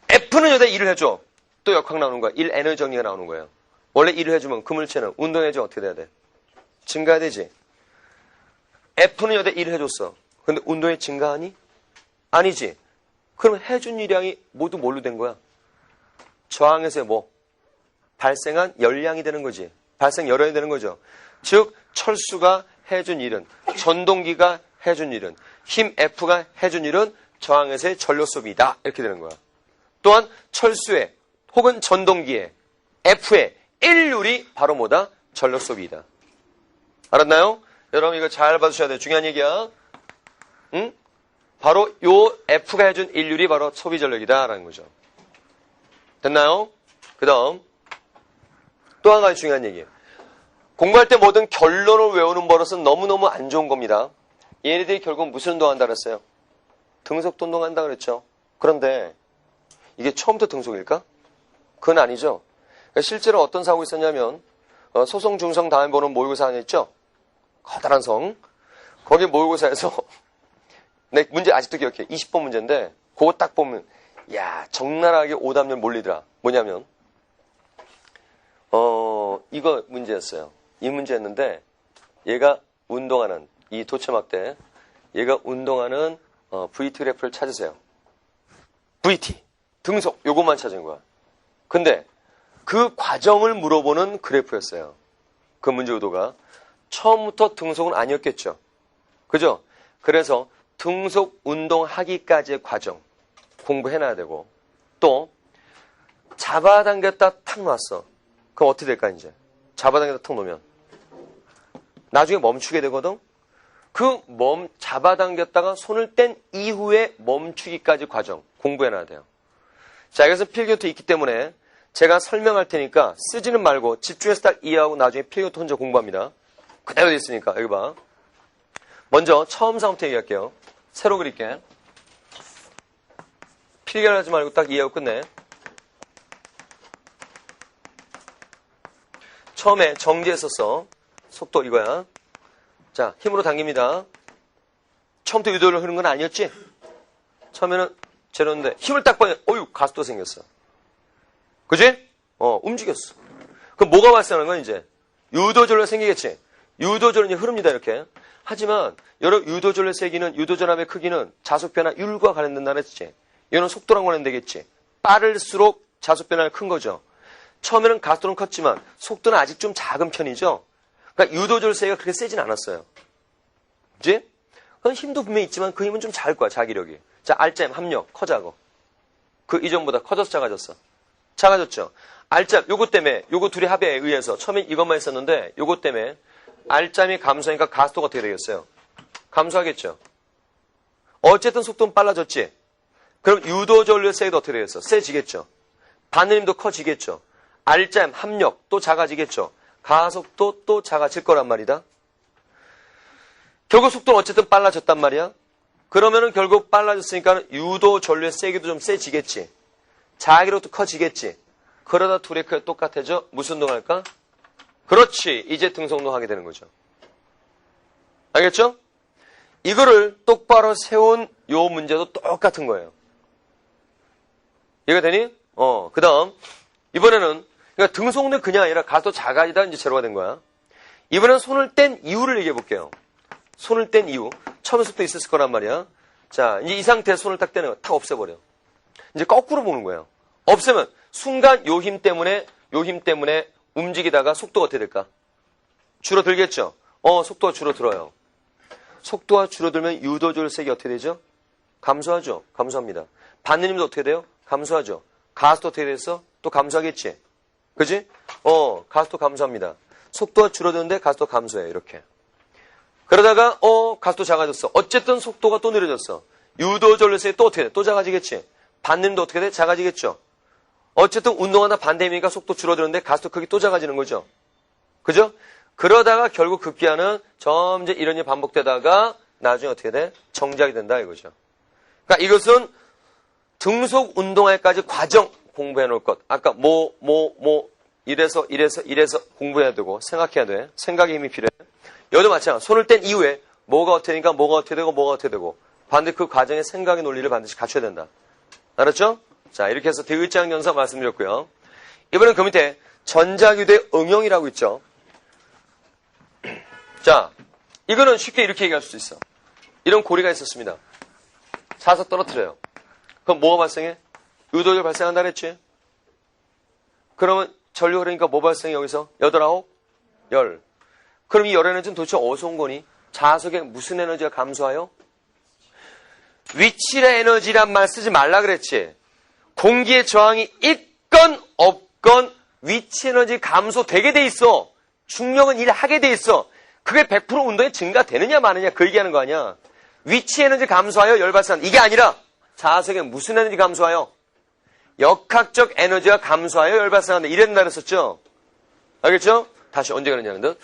F는 여기다 1을 해줘. 또 역학 나오는 거야. 1 에너지 정리가 나오는 거예요. 원래 1을 해주면 그 물체는 운동해줘 어떻게 돼야 돼? 증가해야 되지. F는 여기다 1을 해줬어. 근데 운동이 증가하니? 아니지. 그럼 해준 일량이 모두 뭘로 된 거야? 저항에서 뭐? 발생한 열량이 되는 거지. 발생 열량이 되는 거죠. 즉 철수가 해준 일은, 전동기가 해준 일은, 힘 F가 해준 일은 저항에서의 전력 소비이다. 이렇게 되는 거야. 또한 철수의 혹은 전동기의 F의 일률이 바로 뭐다? 전력 소비이다. 알았나요? 여러분 이거 잘 봐주셔야 돼요. 중요한 얘기야. 응? 바로 요 F가 해준 일률이 바로 소비 전력이다 라는 거죠. 됐나요? 그 다음 또 한 가지 중요한 얘기예요. 공부할 때 뭐든 결론을 외우는 버릇은 너무너무 안 좋은 겁니다. 얘네들이 결국 무슨 운동한다 그랬어요? 등속도 운동한다 그랬죠. 그런데 이게 처음부터 등속일까? 그건 아니죠. 실제로 어떤 사고가 있었냐면 소송, 중성, 다음에 보는 모의고사 안에 있죠? 커다란 성. 거기 모의고사에서 내 문제 아직도 기억해. 20번 문제인데 그거 딱 보면 야 적나라하게 오답률 몰리더라. 뭐냐면 이거 문제였어요. 이 문제였는데 얘가 운동하는 이 도체막대 얘가 운동하는 VT 그래프를 찾으세요. VT 등속 요것만 찾은 거야. 근데 그 과정을 물어보는 그래프였어요. 그 문제 의도가 처음부터 등속은 아니었겠죠. 그죠? 그래서 등속 운동하기까지의 과정 공부해놔야 되고 또 잡아당겼다 탁 놨어. 그럼 어떻게 될까 이제? 잡아당겼다 탁 놓으면 나중에 멈추게 되거든. 그 잡아당겼다가 손을 뗀 이후에 멈추기까지 과정 공부해놔야 돼요. 자, 여기서 필기노트 있기 때문에 제가 설명할 테니까 쓰지는 말고 집중해서 딱 이해하고 나중에 필기부터 혼자 공부합니다. 그대로 돼 있으니까. 여기 봐. 먼저 처음 사부터 얘기할게요. 새로 그릴게. 필기를 하지 말고 딱 이해하고 끝내. 처음에 정지했었어. 속도 이거야. 자, 힘으로 당깁니다. 처음부터 유도를 흐르는 건 아니었지? 처음에는 제로인데 힘을 딱 빼면 어휴 가속도 생겼어. 그지? 움직였어. 그럼 뭐가 발생하는 건 이제 유도절로 생기겠지. 유도절은 이제 흐릅니다 이렇게. 하지만 여러 유도절로 생기는 유도전압의 크기는 자속 변화 율과 관련된다 그랬지. 이거는 속도랑 관련되겠지. 빠를수록 자속 변화가 큰 거죠. 처음에는 가속도는 컸지만 속도는 아직 좀 작은 편이죠. 그러니까 유도절 세기가 그렇게 세진 않았어요. 그지? 그건 힘도 분명히 있지만 그 힘은 좀 작을 거야 자기력이. 자, 알짜임 합력 커자고. 그 이전보다 커져서 작아졌어. 작아졌죠. 알짜 요거 때문에 요거 둘이 합의에 의해서 처음엔 이것만 했었는데 요거 때문에 알짜임이 감소하니까 가속도가 어떻게 되겠어요? 감소하겠죠. 어쨌든 속도는 빨라졌지. 그럼 유도전류의 세기도 어떻게 되겠어? 세지겠죠. 바늘힘도 커지겠죠. 알짜임 합력 또 작아지겠죠. 가속도 또 작아질 거란 말이다. 결국 속도는 어쨌든 빨라졌단 말이야. 그러면은 결국 빨라졌으니까 유도 전류의 세기도 좀 세지겠지. 자기력도 커지겠지. 그러다 둘의 크기가 똑같아져. 무슨 운동할까? 그렇지. 이제 등속운동하게 되는 거죠. 알겠죠? 이거를 똑바로 세운 요 문제도 똑같은 거예요. 이해가 되니? 그 다음 이번에는 그러니까 등속운동이 그냥 아니라 가속도 작아지다 이제 제로가 된 거야. 이번에는 손을 뗀 이유를 얘기해 볼게요. 손을 뗀 이유. 처음에 속도 있었을 거란 말이야. 자, 이제 이 상태에서 손을 딱 떼는 거 탁 없애버려. 이제 거꾸로 보는 거예요. 없애면 순간 요 힘 때문에 움직이다가 속도가 어떻게 될까? 줄어들겠죠? 속도가 줄어들어요. 속도가 줄어들면 유도절 세기 어떻게 되죠? 감소하죠. 감소합니다. 바늘힘도 어떻게 돼요? 감소하죠. 가속도 어떻게 됐어? 또 감소하겠지? 그지? 가속도 감소합니다. 속도가 줄어드는데 가속도 감소해. 이렇게. 그러다가 가속도 작아졌어. 어쨌든 속도가 또 느려졌어. 유도절로 세기 또 어떻게 돼? 또 작아지겠지? 반대힘도 어떻게 돼? 작아지겠죠? 어쨌든 운동하다 반대힘이니까 속도 줄어드는데 가속도 크기 또 작아지는 거죠. 그죠? 그러다가 결국 급기야는 점점 이런 일이 반복되다가 나중에 어떻게 돼? 정지하게 된다 이거죠. 그러니까 이것은 등속 운동화까지 과정 공부해 놓을 것. 아까 이래서 공부해야 되고 생각해야 돼. 생각의 힘이 필요해. 여기도 마찬가지야. 손을 뗀 이후에 뭐가 어떻게 되니까 뭐가 어떻게 되고 반드시 그 과정의 생각의 논리를 반드시 갖춰야 된다. 알았죠? 자, 이렇게 해서 대의장 연사 말씀드렸고요. 이번엔 그 밑에 전자규대 응용이라고 있죠. 자, 이거는 쉽게 이렇게 얘기할 수 있어. 이런 고리가 있었습니다. 자석 떨어뜨려요. 그럼 뭐가 발생해? 유도절 발생한다 그랬지? 그러면 전류 흐르니까 뭐 발생해 여기서? 8, 9, 열. 그럼 이 열 에너지는 도대체 어디서 온 거니? 자석에 무슨 에너지가 감소하여? 위치의 에너지란 말 쓰지 말라 그랬지? 공기의 저항이 있건 없건 위치 에너지 감소되게 돼 있어. 중력은 일하게 돼 있어. 그게 100% 운동이 증가되느냐 마느냐 그 얘기하는 거 아니야. 위치 에너지 감소하여 열 발산. 이게 아니라 자석에 무슨 에너지 감소하여? 역학적 에너지가 감소하여 열 발산한다. 이랬나 그랬었죠? 알겠죠? 다시 언제 그랬냐는 듯.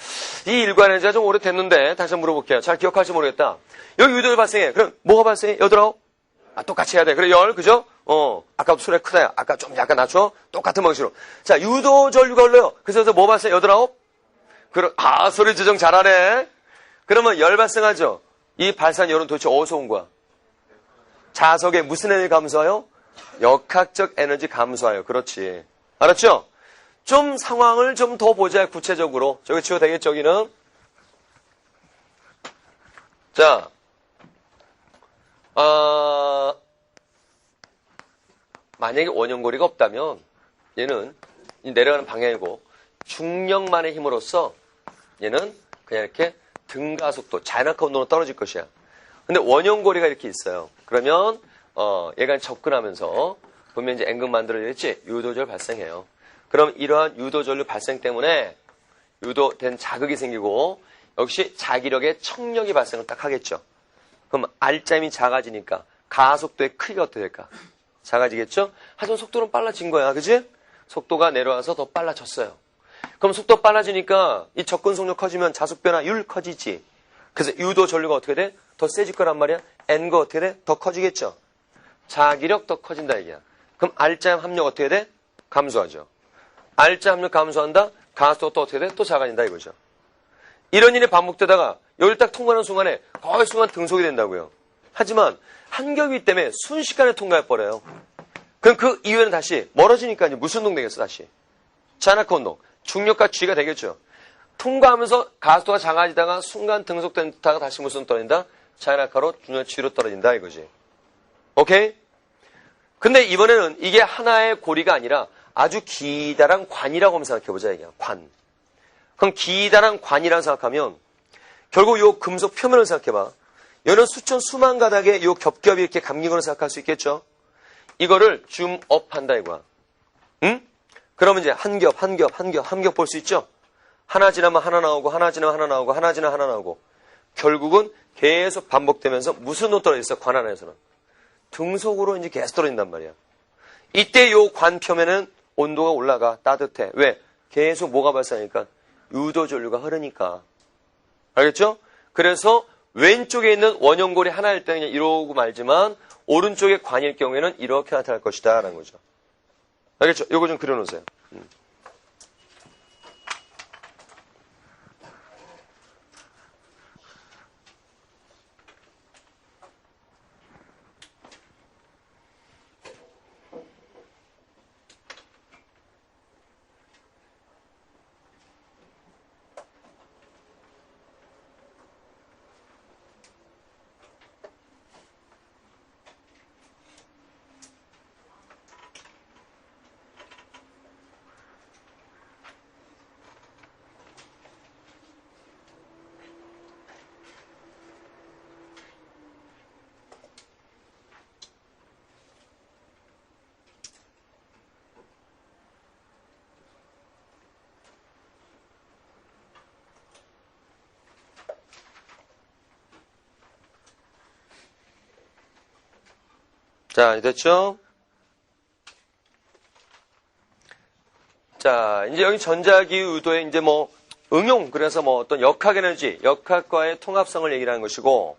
이 일관 에너지가 좀 오래됐는데 다시 한번 물어볼게요. 잘 기억할지 모르겠다. 여기 유도절 발생해. 그럼 뭐가 발생해? 8, 9? 똑같이 해야 돼. 그래 열 그죠? 아까도 소리 크다. 아까 좀 약간 낮춰. 똑같은 방식으로. 자, 유도전류가 흘러요. 그래서 뭐 발생? 8, 9? 소리 조정 잘하네. 그러면 열 발생하죠. 이 발산 열은 도대체 어디서 온 거야? 자석에 무슨 에너지 감소하여? 역학적 에너지 감소하여. 그렇지. 알았죠? 좀 상황을 좀 더 보자. 구체적으로. 저기 치워 되겠죠, 여기는? 자, 만약에 원형고리가 없다면 얘는 내려가는 방향이고 중력만의 힘으로써 얘는 그냥 이렇게 등가속도, 자연학화 운동으로 떨어질 것이야. 근데 원형고리가 이렇게 있어요. 그러면 얘가 접근하면서 보면 이제 앵금 만들어졌지? 유도절 발생해요. 그럼 이러한 유도전류 발생 때문에 유도된 자극이 생기고 역시 자기력의 청력이 발생을 딱 하겠죠. 그럼 알짜임이 작아지니까 가속도의 크기가 어떻게 될까? 작아지겠죠? 하지만 속도는 빨라진 거야. 그지? 속도가 내려와서 더 빨라졌어요. 그럼 속도 빨라지니까 이 접근 속력 커지면 자속 변화율 커지지. 그래서 유도 전류가 어떻게 돼? 더 세질 거란 말이야. N가 어떻게 돼? 더 커지겠죠. 자기력 더 커진다 이게야. 그럼 R자 합력 어떻게 돼? 감소하죠. R자 합력 감소한다? 가속도가 또 어떻게 돼? 또 작아진다 이거죠. 이런 일이 반복되다가 여기를 딱 통과하는 순간에 거의 순간 등속이 된다고요. 하지만 한겹이기 때문에 순식간에 통과해버려요. 그럼 그 이후에는 다시 멀어지니까 이제 무슨 운동 되겠어 다시? 자나크 운동. 중력과 G가 되겠죠. 통과하면서 가속도가 작아지다가 순간 등속된다가 다시 무슨 떨어진다? 자나카로 중력 G로 떨어진다 이거지. 오케이? 근데 이번에는 이게 하나의 고리가 아니라 아주 기다란 관이라고 한번 생각해보자 이게 관. 그럼 기다란 관이라고 생각하면 결국 요 금속 표면을 생각해봐. 여는 수천 수만 가닥의 요 겹겹이 이렇게 감긴 거를 생각할 수 있겠죠? 이거를 줌업 한다 이거야. 응? 그러면 이제 한 겹 볼 수 있죠? 하나 지나면 하나 나오고 하나 지나면 하나 나오고 하나 지나면 하나 나오고 결국은 계속 반복되면서 무슨 돈 떨어져 있어? 관 안에서는. 등속으로 이제 계속 떨어진단 말이야. 이때 요 관 표면은 온도가 올라가 따뜻해. 왜? 계속 뭐가 발생하니까? 유도 전류가 흐르니까. 알겠죠? 그래서 왼쪽에 있는 원형골이 하나일 때는 그냥 이러고 말지만 오른쪽에 관일 경우에는 이렇게 나타날 것이다 라는 거죠. 알겠죠? 요거 좀 그려놓으세요. 자, 됐죠? 자, 이제 여기 전자기후 유도에 이제 뭐 응용, 그래서 뭐 어떤 역학 에너지, 역학과의 통합성을 얘기를 하는 것이고,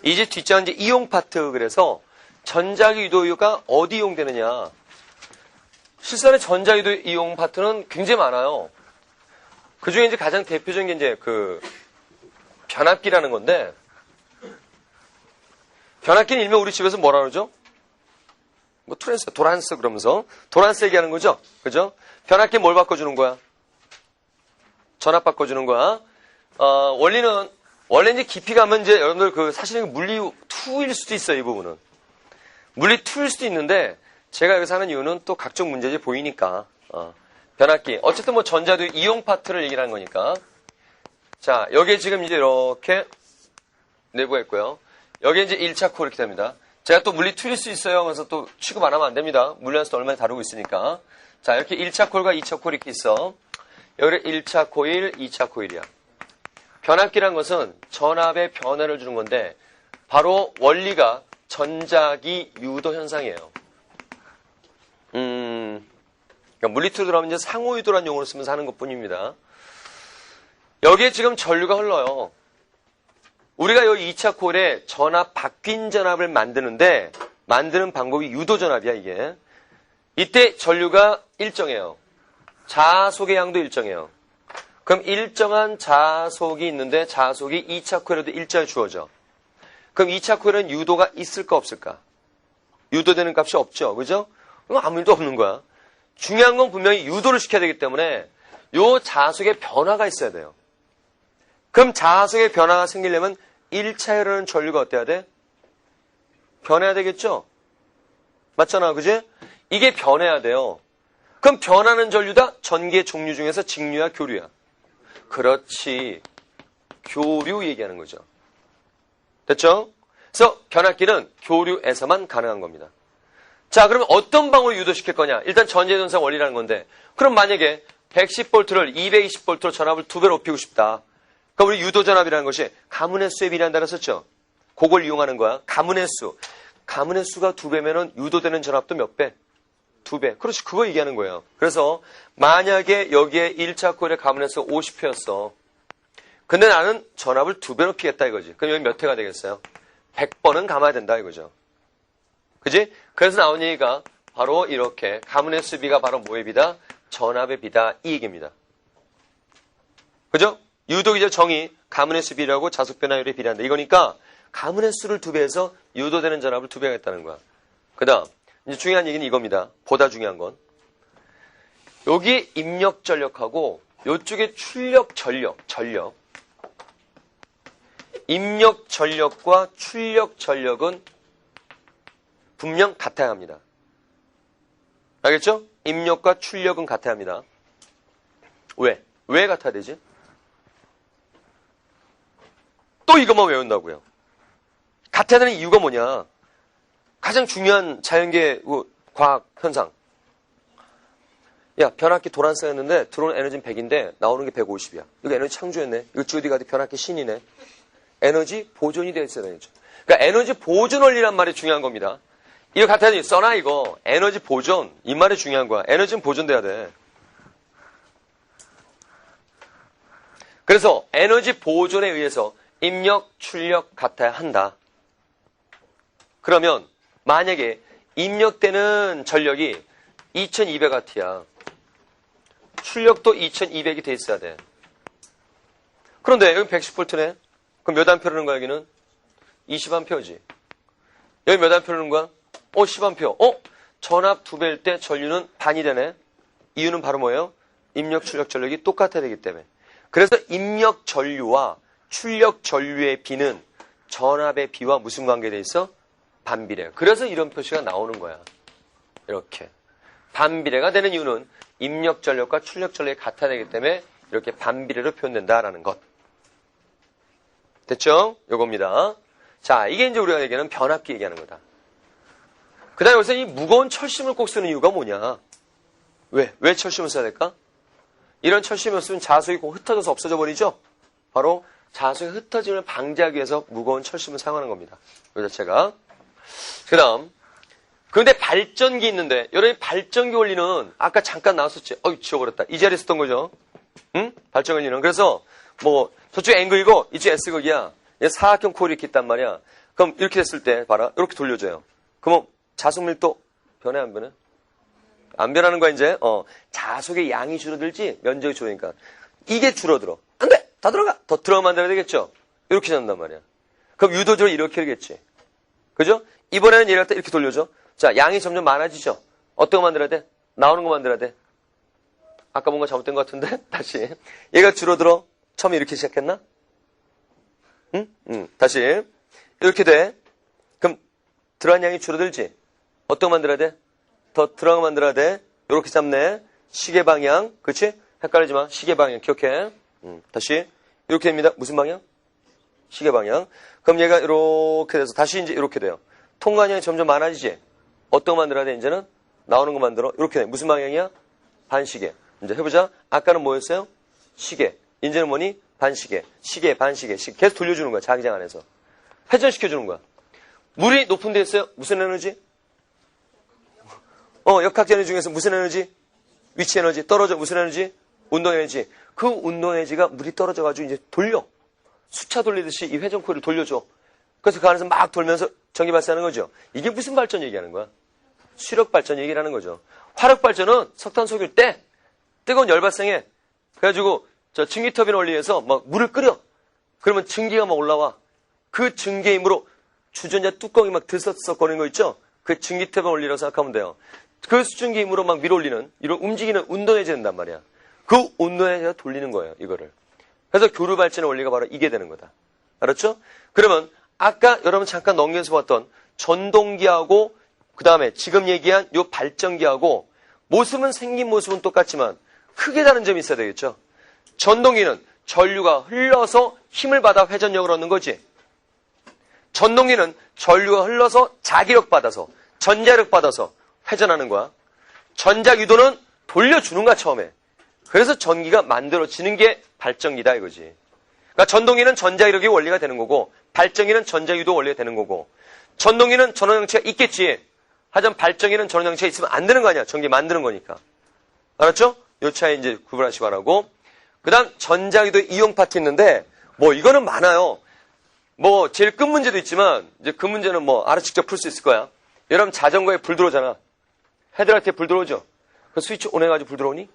이제 뒷장 이제 이용 파트, 그래서 전자기 유도가 어디 이용되느냐. 실제로 전자유도 이용 파트는 굉장히 많아요. 그 중에 이제 가장 대표적인 게 이제 그 변압기라는 건데, 변압기는 일명 우리 집에서 뭐라 그러죠? 뭐 트랜스, 도란스 그러면서 도란스 얘기하는 거죠. 그죠? 변압기 뭘 바꿔주는 거야? 전압 바꿔주는 거야. 원래 이제 깊이 가면 이제 여러분들 그 사실은 물리 2일 수도 있어요. 이 부분은. 물리 2일 수도 있는데 제가 여기서 하는 이유는 또 각종 문제들이 보이니까. 변압기. 어쨌든 뭐 전자도 이용 파트를 얘기를 하는 거니까. 자, 여기에 지금 이제 이렇게 내부가 있고요. 여기에 이제 1차 코 이렇게 됩니다. 제가 또 물리 2일 수 있어요. 그래서 또 취급 안 하면 안 됩니다. 물리한수도 얼마나 다루고 있으니까. 자, 이렇게 1차 코일과 2차 코일 이렇게 있어. 여기 1차 코일, 2차 코일이야. 변압기란 것은 전압의 변화를 주는 건데 바로 원리가 전자기 유도 현상이에요. 그러니까 물리2로 들어가면 이제 상호유도라는 용어를 쓰면서 하는 것뿐입니다. 여기에 지금 전류가 흘러요. 우리가 여기 2차 코일에 전압, 바뀐 전압을 만드는데 만드는 방법이 유도 전압이야 이게. 이때 전류가 일정해요. 자속의 양도 일정해요. 그럼 일정한 자속이 있는데 자속이 2차 코일에도 일정히 주어져. 그럼 2차 코일은 유도가 있을까 없을까? 유도되는 값이 없죠. 그죠? 그럼 아무 일도 없는 거야. 중요한 건 분명히 유도를 시켜야 되기 때문에 요 자속의 변화가 있어야 돼요. 그럼 자속의 변화가 생기려면 1차에 흐르는 전류가 어때야 돼? 변해야 되겠죠? 맞잖아. 그지? 이게 변해야 돼요. 그럼 변하는 전류다? 전기의 종류 중에서 직류야, 교류야? 그렇지. 교류 얘기하는 거죠. 됐죠? 그래서 변압기는 교류에서만 가능한 겁니다. 자, 그러면 어떤 방법으로 유도시킬 거냐? 일단 전자전상 원리라는 건데, 그럼 만약에 110V를 220V로 전압을 2배로 높이고 싶다. 그럼 우리 유도전압이라는 것이 가문의 수에 비례한다고 썼죠? 그걸 이용하는 거야. 가문의 수. 가문의 수가 2배면은 유도되는 전압도 몇 배? 2배. 그렇지. 그거 얘기하는 거예요. 그래서 만약에 여기에 1차 코일의 가문횟수 50회였어. 근데 나는 전압을 2배 높이겠다 이거지. 그럼 여기 몇 회가 되겠어요? 100번은 감아야 된다 이거죠. 그지? 그래서 나온 얘기가 바로 이렇게 가문횟수 비가 바로 뭐의 비다? 전압의 비다. 이 얘기입니다. 그죠? 유도기적 정의 가문횟수 비라고 자속 변화율의 비례한다. 이거니까 가문횟수를 2배해서 유도되는 전압을 2배 하겠다는 거야. 그 다음 이제 중요한 얘기는 이겁니다. 보다 중요한 건 여기 입력 전력하고 이쪽에 출력 전력 입력 전력과 출력 전력은 분명 같아야 합니다. 알겠죠? 입력과 출력은 같아야 합니다. 왜? 왜 같아야 되지? 또 이것만 외운다고요. 같아야 되는 이유가 뭐냐? 가장 중요한 자연계 과학 현상. 야, 변압기 도란스였는데 들어오는 에너지는 100인데 나오는 게 150이야. 이거 에너지 창조였네. 이거 GOD가 변압기 신이네. 에너지 보존이 되어 있어야 되죠. 그러니까 에너지 보존 원리란 말이 중요한 겁니다. 이거 같아야 돼. 써놔 이거. 에너지 보존. 이 말이 중요한 거야. 에너지는 보존돼야 돼. 그래서 에너지 보존에 의해서 입력, 출력 같아야 한다. 그러면 만약에 입력되는 전력이 2200W야. 출력도 2200이 돼 있어야 돼. 그런데 여기 110V네. 그럼 몇 암페어라는 거야 여기는? 20A지. 여기 몇 암페어라는 거야? 10A. 전압 2배일 때 전류는 반이 되네. 이유는 바로 뭐예요? 입력, 출력 전력이 똑같아야 되기 때문에. 그래서 입력 전류와 출력 전류의 비는 전압의 비와 무슨 관계돼 있어? 반비례. 그래서 이런 표시가 나오는 거야. 이렇게. 반비례가 되는 이유는 입력 전력과 출력 전력이 같아야 되기 때문에 이렇게 반비례로 표현된다라는 것. 됐죠? 요겁니다. 자, 이게 이제 우리가 얘기하는 변압기 얘기하는 거다. 그 다음에 여기서 이 무거운 철심을 꼭 쓰는 이유가 뭐냐? 왜 철심을 써야 될까? 이런 철심이 없으면 자석이 꼭 흩어져서 없어져 버리죠? 바로 자석이 흩어짐을 방지하기 위해서 무거운 철심을 사용하는 겁니다. 이 자체가. 그 다음. 그런데 발전기 있는데, 여러분이 발전기 원리는 아까 잠깐 나왔었지? 지워버렸다. 이 자리에 있었던 거죠? 응? 발전 원리는. 그래서, 저쪽 N극이고, 이쪽 S극이야. 사각형 코일이 이렇게 있단 말이야. 그럼 이렇게 됐을 때, 봐라. 이렇게 돌려줘요. 그러면 자석 밀도 변해, 안 변해? 안 변하는 거야, 이제. 자석의 양이 줄어들지, 면적이 줄어드니까. 이게 줄어들어. 안 돼! 다 들어가! 더 들어가면 만들어야 되겠죠? 이렇게 된단 말이야. 그럼 유도적으로 이렇게 하겠지. 그죠? 이번에는 얘를 갖다 이렇게 돌려줘. 자, 양이 점점 많아지죠? 어떤 거 만들어야 돼? 나오는 거 만들어야 돼. 아까 뭔가 잘못된 것 같은데? 다시. 얘가 줄어들어. 처음에 이렇게 시작했나? 응? 다시. 이렇게 돼. 그럼 들어간 양이 줄어들지? 어떤 거 만들어야 돼? 더 들어간 거 만들어야 돼. 이렇게 잡네. 시계 방향. 그렇지? 헷갈리지 마. 시계 방향. 기억해. 다시. 이렇게 됩니다. 무슨 방향? 시계 방향. 그럼 얘가 이렇게 돼서 다시 이제 이렇게 돼요. 통관량이 점점 많아지지? 어떤 거 만들어야 돼, 이제는? 나오는 거 만들어. 이렇게 돼. 무슨 방향이야? 반시계. 이제 해보자. 아까는 뭐였어요? 시계. 이제는 뭐니? 반시계. 시계, 반시계. 계속 돌려주는 거야, 자기장 안에서. 회전시켜주는 거야. 물이 높은 데 있어요? 무슨 에너지? 역학적 에너지 중에서 무슨 에너지? 위치 에너지. 떨어져. 무슨 에너지? 운동 에너지. 그 운동 에너지가 물이 떨어져가지고 이제 돌려. 수차 돌리듯이 이 회전 코일을 돌려줘. 그래서 그 안에서 막 돌면서 전기 발생하는 거죠. 이게 무슨 발전 얘기하는 거야? 수력 발전 얘기를 하는 거죠. 화력 발전은 석탄 속일 때 뜨거운 열 발생해. 그래가지고 증기 터빈 원리에서 막 물을 끓여. 그러면 증기가 막 올라와. 그 증기의 힘으로 주전자 뚜껑이 막 들썩거리는 거 있죠? 그 증기 터빈 원리라고 생각하면 돼요. 그 수증기 힘으로 막 밀어올리는 이런 움직이는 운동해야 된단 말이야. 그 운동해야 돌리는 거예요, 이거를. 그래서 교류 발전의 원리가 바로 이게 되는 거다. 알았죠? 그러면 아까 여러분 잠깐 넘겨서 봤던 전동기하고 그 다음에 지금 얘기한 요 발전기하고 생긴 모습은 똑같지만 크게 다른 점이 있어야 되겠죠. 전동기는 전류가 흘러서 힘을 받아 회전력을 얻는 거지. 전동기는 전류가 흘러서 자기력 받아서 전자력 받아서 회전하는 거야. 전자유도는 돌려주는 거야, 처음에. 그래서 전기가 만들어지는 게 발전기다 이거지. 그러니까 전동기는 전자기력이 원리가 되는 거고 발전기는 전자유도 원리가 되는 거고 전동기는 전원장치가 있겠지. 하지만 발전기는 전원 장치가 있으면 안 되는 거 아니야. 전기 만드는 거니까. 알았죠? 요 차이 이제 구분하시기 바라고. 그 다음 전자기도 이용 파트 있는데, 뭐 이거는 많아요. 뭐 제일 끝 문제도 있지만, 이제 그 문제는 뭐 알아 직접 풀 수 있을 거야. 여러분 자전거에 불 들어오잖아. 헤드라이트에 불 들어오죠? 그 스위치 온 해가지고 불 들어오니?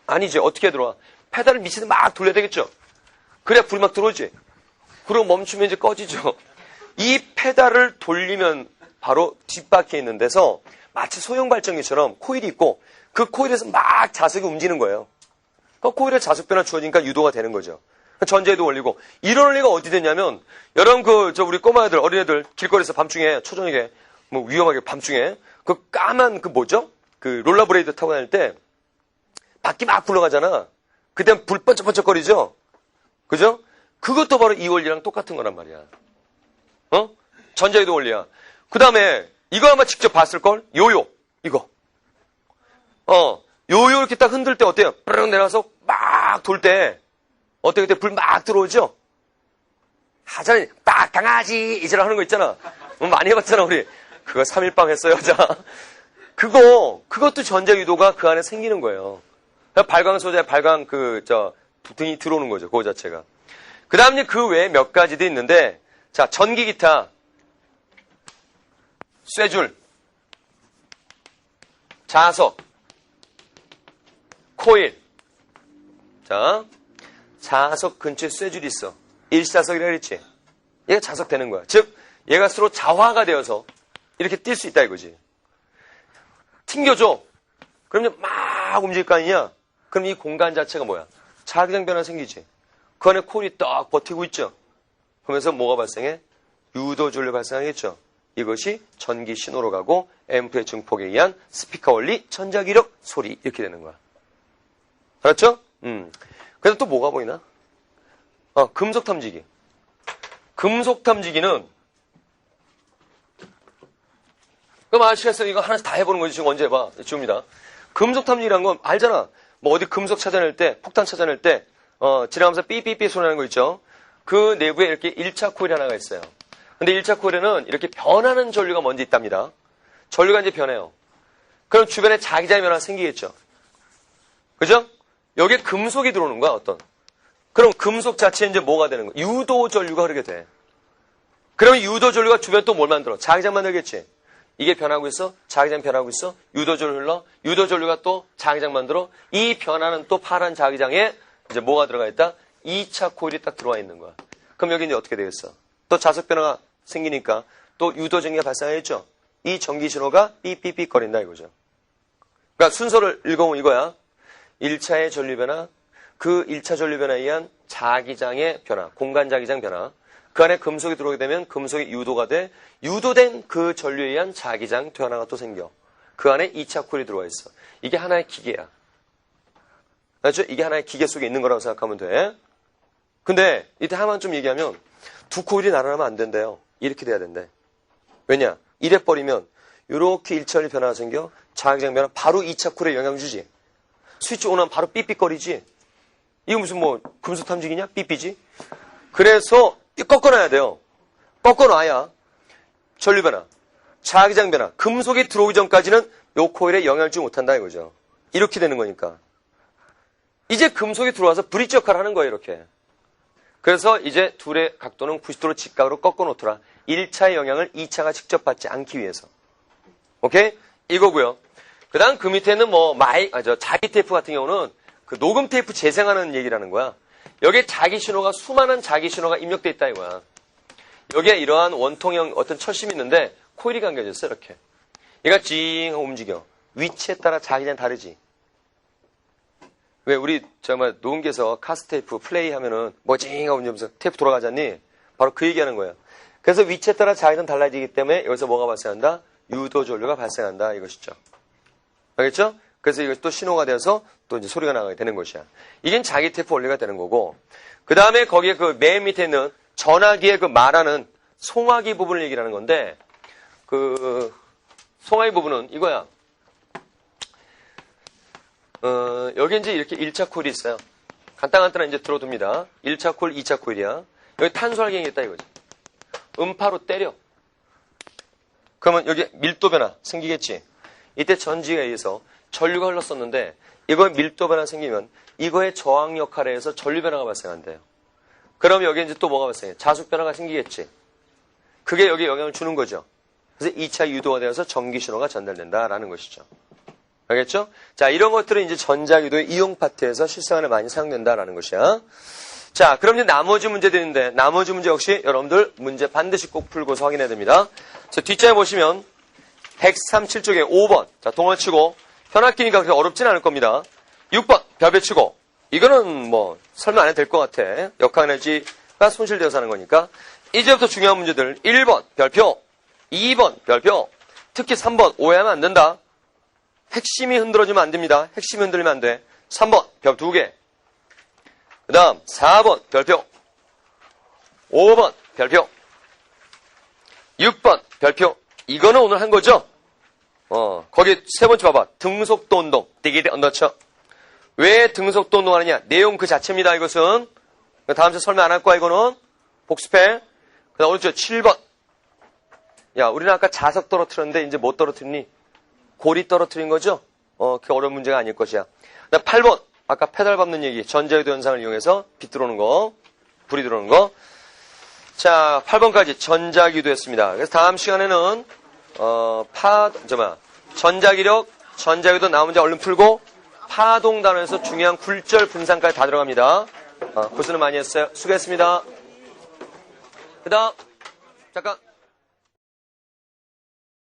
아니지. 어떻게 들어와? 페달을 미치듯 막 돌려야 되겠죠? 그래야 불이 막 들어오지. 그리고 멈추면 이제 꺼지죠. 이 페달을 돌리면 바로 뒷바퀴에 있는 데서 마치 소형 발전기처럼 코일이 있고 그 코일에서 막 자석이 움직이는 거예요. 그 코일에 자석 변화 주어지니까 유도가 되는 거죠. 전자에도 올리고 이런 원리가 어디 됐냐면 여러분 우리 꼬마애들 어린애들 길거리에서 밤중에 초저녁에 뭐 위험하게 밤중에 그 까만 그 뭐죠? 그 롤러브레이드 타고 다닐 때 바퀴 막 굴러가잖아. 그때는 불 번쩍번쩍거리죠? 그죠? 그것도 바로 이 원리랑 똑같은 거란 말이야. 전자유도 원리야. 그 다음에 이거 아마 직접 봤을걸? 요요. 이거. 요요 이렇게 딱 흔들 때 어때요? 뿌르륵 내려가서 막 돌 때 어때? 그때 불 막 들어오죠? 하잖아. 딱 강아지 이제라 하는 거 있잖아. 많이 해봤잖아 우리. 그거 3일빵 했어요. 자, 그것도 전자유도가 그 안에 생기는 거예요. 발광 소재, 발광 등이 들어오는 거죠. 그거 자체가. 그 다음에 그 외에 몇 가지도 있는데, 자, 전기 기타, 쇠줄, 자석, 코일. 자, 자석 근처에 쇠줄이 있어. 일자석이라 그랬지. 얘가 자석되는 거야. 즉, 얘가 서로 자화가 되어서 이렇게 뛸 수 있다 이거지. 튕겨줘. 그러면 막 움직일 거 아니냐? 그럼 이 공간 자체가 뭐야? 자기장 변화 생기지. 그 안에 코일이 딱 버티고 있죠. 그러면서 뭐가 발생해? 유도 전류 발생하겠죠. 이것이 전기 신호로 가고 앰프의 증폭에 의한 스피커 원리, 전자기력, 소리 이렇게 되는 거야. 알았죠? 그래서 또 뭐가 보이나? 금속 탐지기. 금속 탐지기는 그럼 아시겠어요? 이거 하나씩 다 해보는 거지. 지금 언제 해봐. 지금입니다. 금속 탐지기란 건 알잖아. 뭐 어디 금속 찾아낼 때, 폭탄 찾아낼 때, 지나가면서 삐삐삐 소리 나는 거 있죠? 그 내부에 이렇게 1차 코일이 하나가 있어요. 근데 1차 코일에는 이렇게 변하는 전류가 먼저 있답니다. 전류가 이제 변해요. 그럼 주변에 자기장의 변화가 생기겠죠? 그죠? 여기에 금속이 들어오는 거야, 어떤. 그럼 금속 자체에 이제 뭐가 되는 거야? 유도 전류가 흐르게 돼. 그러면 유도 전류가 주변에 또 뭘 만들어? 자기장 만들겠지? 이게 변하고 있어. 자기장 변하고 있어. 유도전류 흘러. 유도전류가 또 자기장 만들어. 이 변하는 또 파란 자기장에 이제 뭐가 들어가 있다? 2차 코일이 딱 들어와 있는 거야. 그럼 여기 이제 어떻게 되겠어? 또 자석 변화가 생기니까 또 유도전기가 발생하겠죠? 이 전기 신호가 삐삐삐 거린다 이거죠. 그러니까 순서를 읽어보면 이거야. 1차의 전류 변화, 그 1차 전류 변화에 의한 자기장의 변화, 공간 자기장 변화. 그 안에 금속이 들어오게 되면 금속이 유도가 돼. 유도된 그 전류에 의한 자기장 변화가 또 생겨. 그 안에 2차 코일이 들어와 있어. 이게 하나의 기계야. 알죠? 이게 하나의 기계 속에 있는 거라고 생각하면 돼. 근데 이때 하나만 좀 얘기하면 두 코일이 나란하면 안 된대요. 이렇게 돼야 된대. 왜냐? 이래 버리면 이렇게 1차원리 변화가 생겨. 자기장 변화 바로 2차 코일에 영향 주지. 스위치 온하면 바로 삐삐거리지. 이거 무슨 뭐 금속 탐지기냐? 삐삐지. 그래서 꺾어놔야 돼요. 꺾어놔야 전류 변화, 자기장 변화, 금속이 들어오기 전까지는 요 코일에 영향을 주지 못한다 이거죠. 이렇게 되는 거니까. 이제 금속이 들어와서 브릿지 역할을 하는 거예요. 이렇게. 그래서 이제 둘의 각도는 90도로 직각으로 꺾어놓더라. 1차의 영향을 2차가 직접 받지 않기 위해서. 오케이? 이거고요. 그 다음 그 밑에는 뭐 자기 테이프 같은 경우는 그 녹음 테이프 재생하는 얘기라는 거야. 여기에 자기 신호가 수많은 자기 신호가 입력돼 있다 이거야. 여기에 이러한 원통형 어떤 철심이 있는데 코일이 감겨졌어 이렇게. 얘가 징 하고 움직여. 위치에 따라 자기장 다르지. 왜 우리 정말 녹음기에서 카스테이프 플레이 하면은 뭐 징 하고 움직이면서 테이프 돌아가잖니? 바로 그 얘기하는 거예요. 그래서 위치에 따라 자기장 달라지기 때문에 여기서 뭐가 발생한다? 유도 전류가 발생한다 이것이죠. 알겠죠? 그래서 이것이 또 신호가 되어서 또 이제 소리가 나게 되는 것이야. 이게 자기 테이프 원리가 되는 거고. 그 다음에 거기에 그 맨 밑에 있는 전화기의 그 말하는 송화기 부분을 얘기하는 건데, 그 송화기 부분은 이거야. 여기 이제 이렇게 1차 코일이 있어요. 간단간단한 이제 들어둡니다. 1차 코일, 2차 코일이야. 여기 탄소알갱이 있다 이거지. 음파로 때려. 그러면 여기 밀도 변화 생기겠지. 이때 전지에 의해서 전류가 흘렀었는데 이거에 밀도 변화 생기면 이거의 저항 역할에 의해서 전류 변화가 발생한대요. 그럼 여기에 이제 또 뭐가 발생해? 자속 변화가 생기겠지. 그게 여기에 영향을 주는 거죠. 그래서 2차 유도가 되어서 전기 신호가 전달된다라는 것이죠. 알겠죠? 자, 이런 것들은 이제 전자기도의 이용 파트에서 실생활에 많이 사용된다라는 것이야. 자, 그럼 이제 나머지 문제들인데, 나머지 문제 역시 여러분들 문제 반드시 꼭 풀고서 확인해야 됩니다. 자, 뒷장에 보시면 137쪽에 5번. 자, 동원 치고, 현악기니까 그렇게 어렵진 않을 겁니다. 6번, 별표 치고. 이거는 뭐, 설명 안 해도 될 것 같아. 역학에너지가 손실되어서 하는 거니까. 이제부터 중요한 문제들. 1번, 별표. 2번, 별표. 특히 3번, 오해하면 안 된다. 핵심이 흔들어지면 안 됩니다. 핵심이 흔들리면 안 돼. 3번, 별 2개. 그 다음, 4번, 별표. 5번, 별표. 6번, 별표. 이거는 오늘 한 거죠? 거기 세 번째 봐봐. 등속도 운동. 디기디 언더쳐. 왜 등속도 운동 하느냐? 내용 그 자체입니다, 이것은. 다음 주에 설명 안 할 거야, 이거는. 복습해. 그 다음 오른쪽 7번. 야, 우리는 아까 자석 떨어뜨렸는데 이제 못 떨어뜨리니? 고리 떨어뜨린 거죠? 그게 어려운 문제가 아닐 것이야. 그 다음 8번. 아까 페달 밟는 얘기. 전자유도 현상을 이용해서 빛 들어오는 거, 불이 들어오는 거. 자, 8번까지 전자기도였습니다. 그래서 다음 시간에는, 전자기력, 전자유도 나온 문제 얼른 풀고, 파동 단원에서 중요한 굴절 분산까지 다 들어갑니다. 고생을 많이 했어요. 수고했습니다. 그 다음, 잠깐.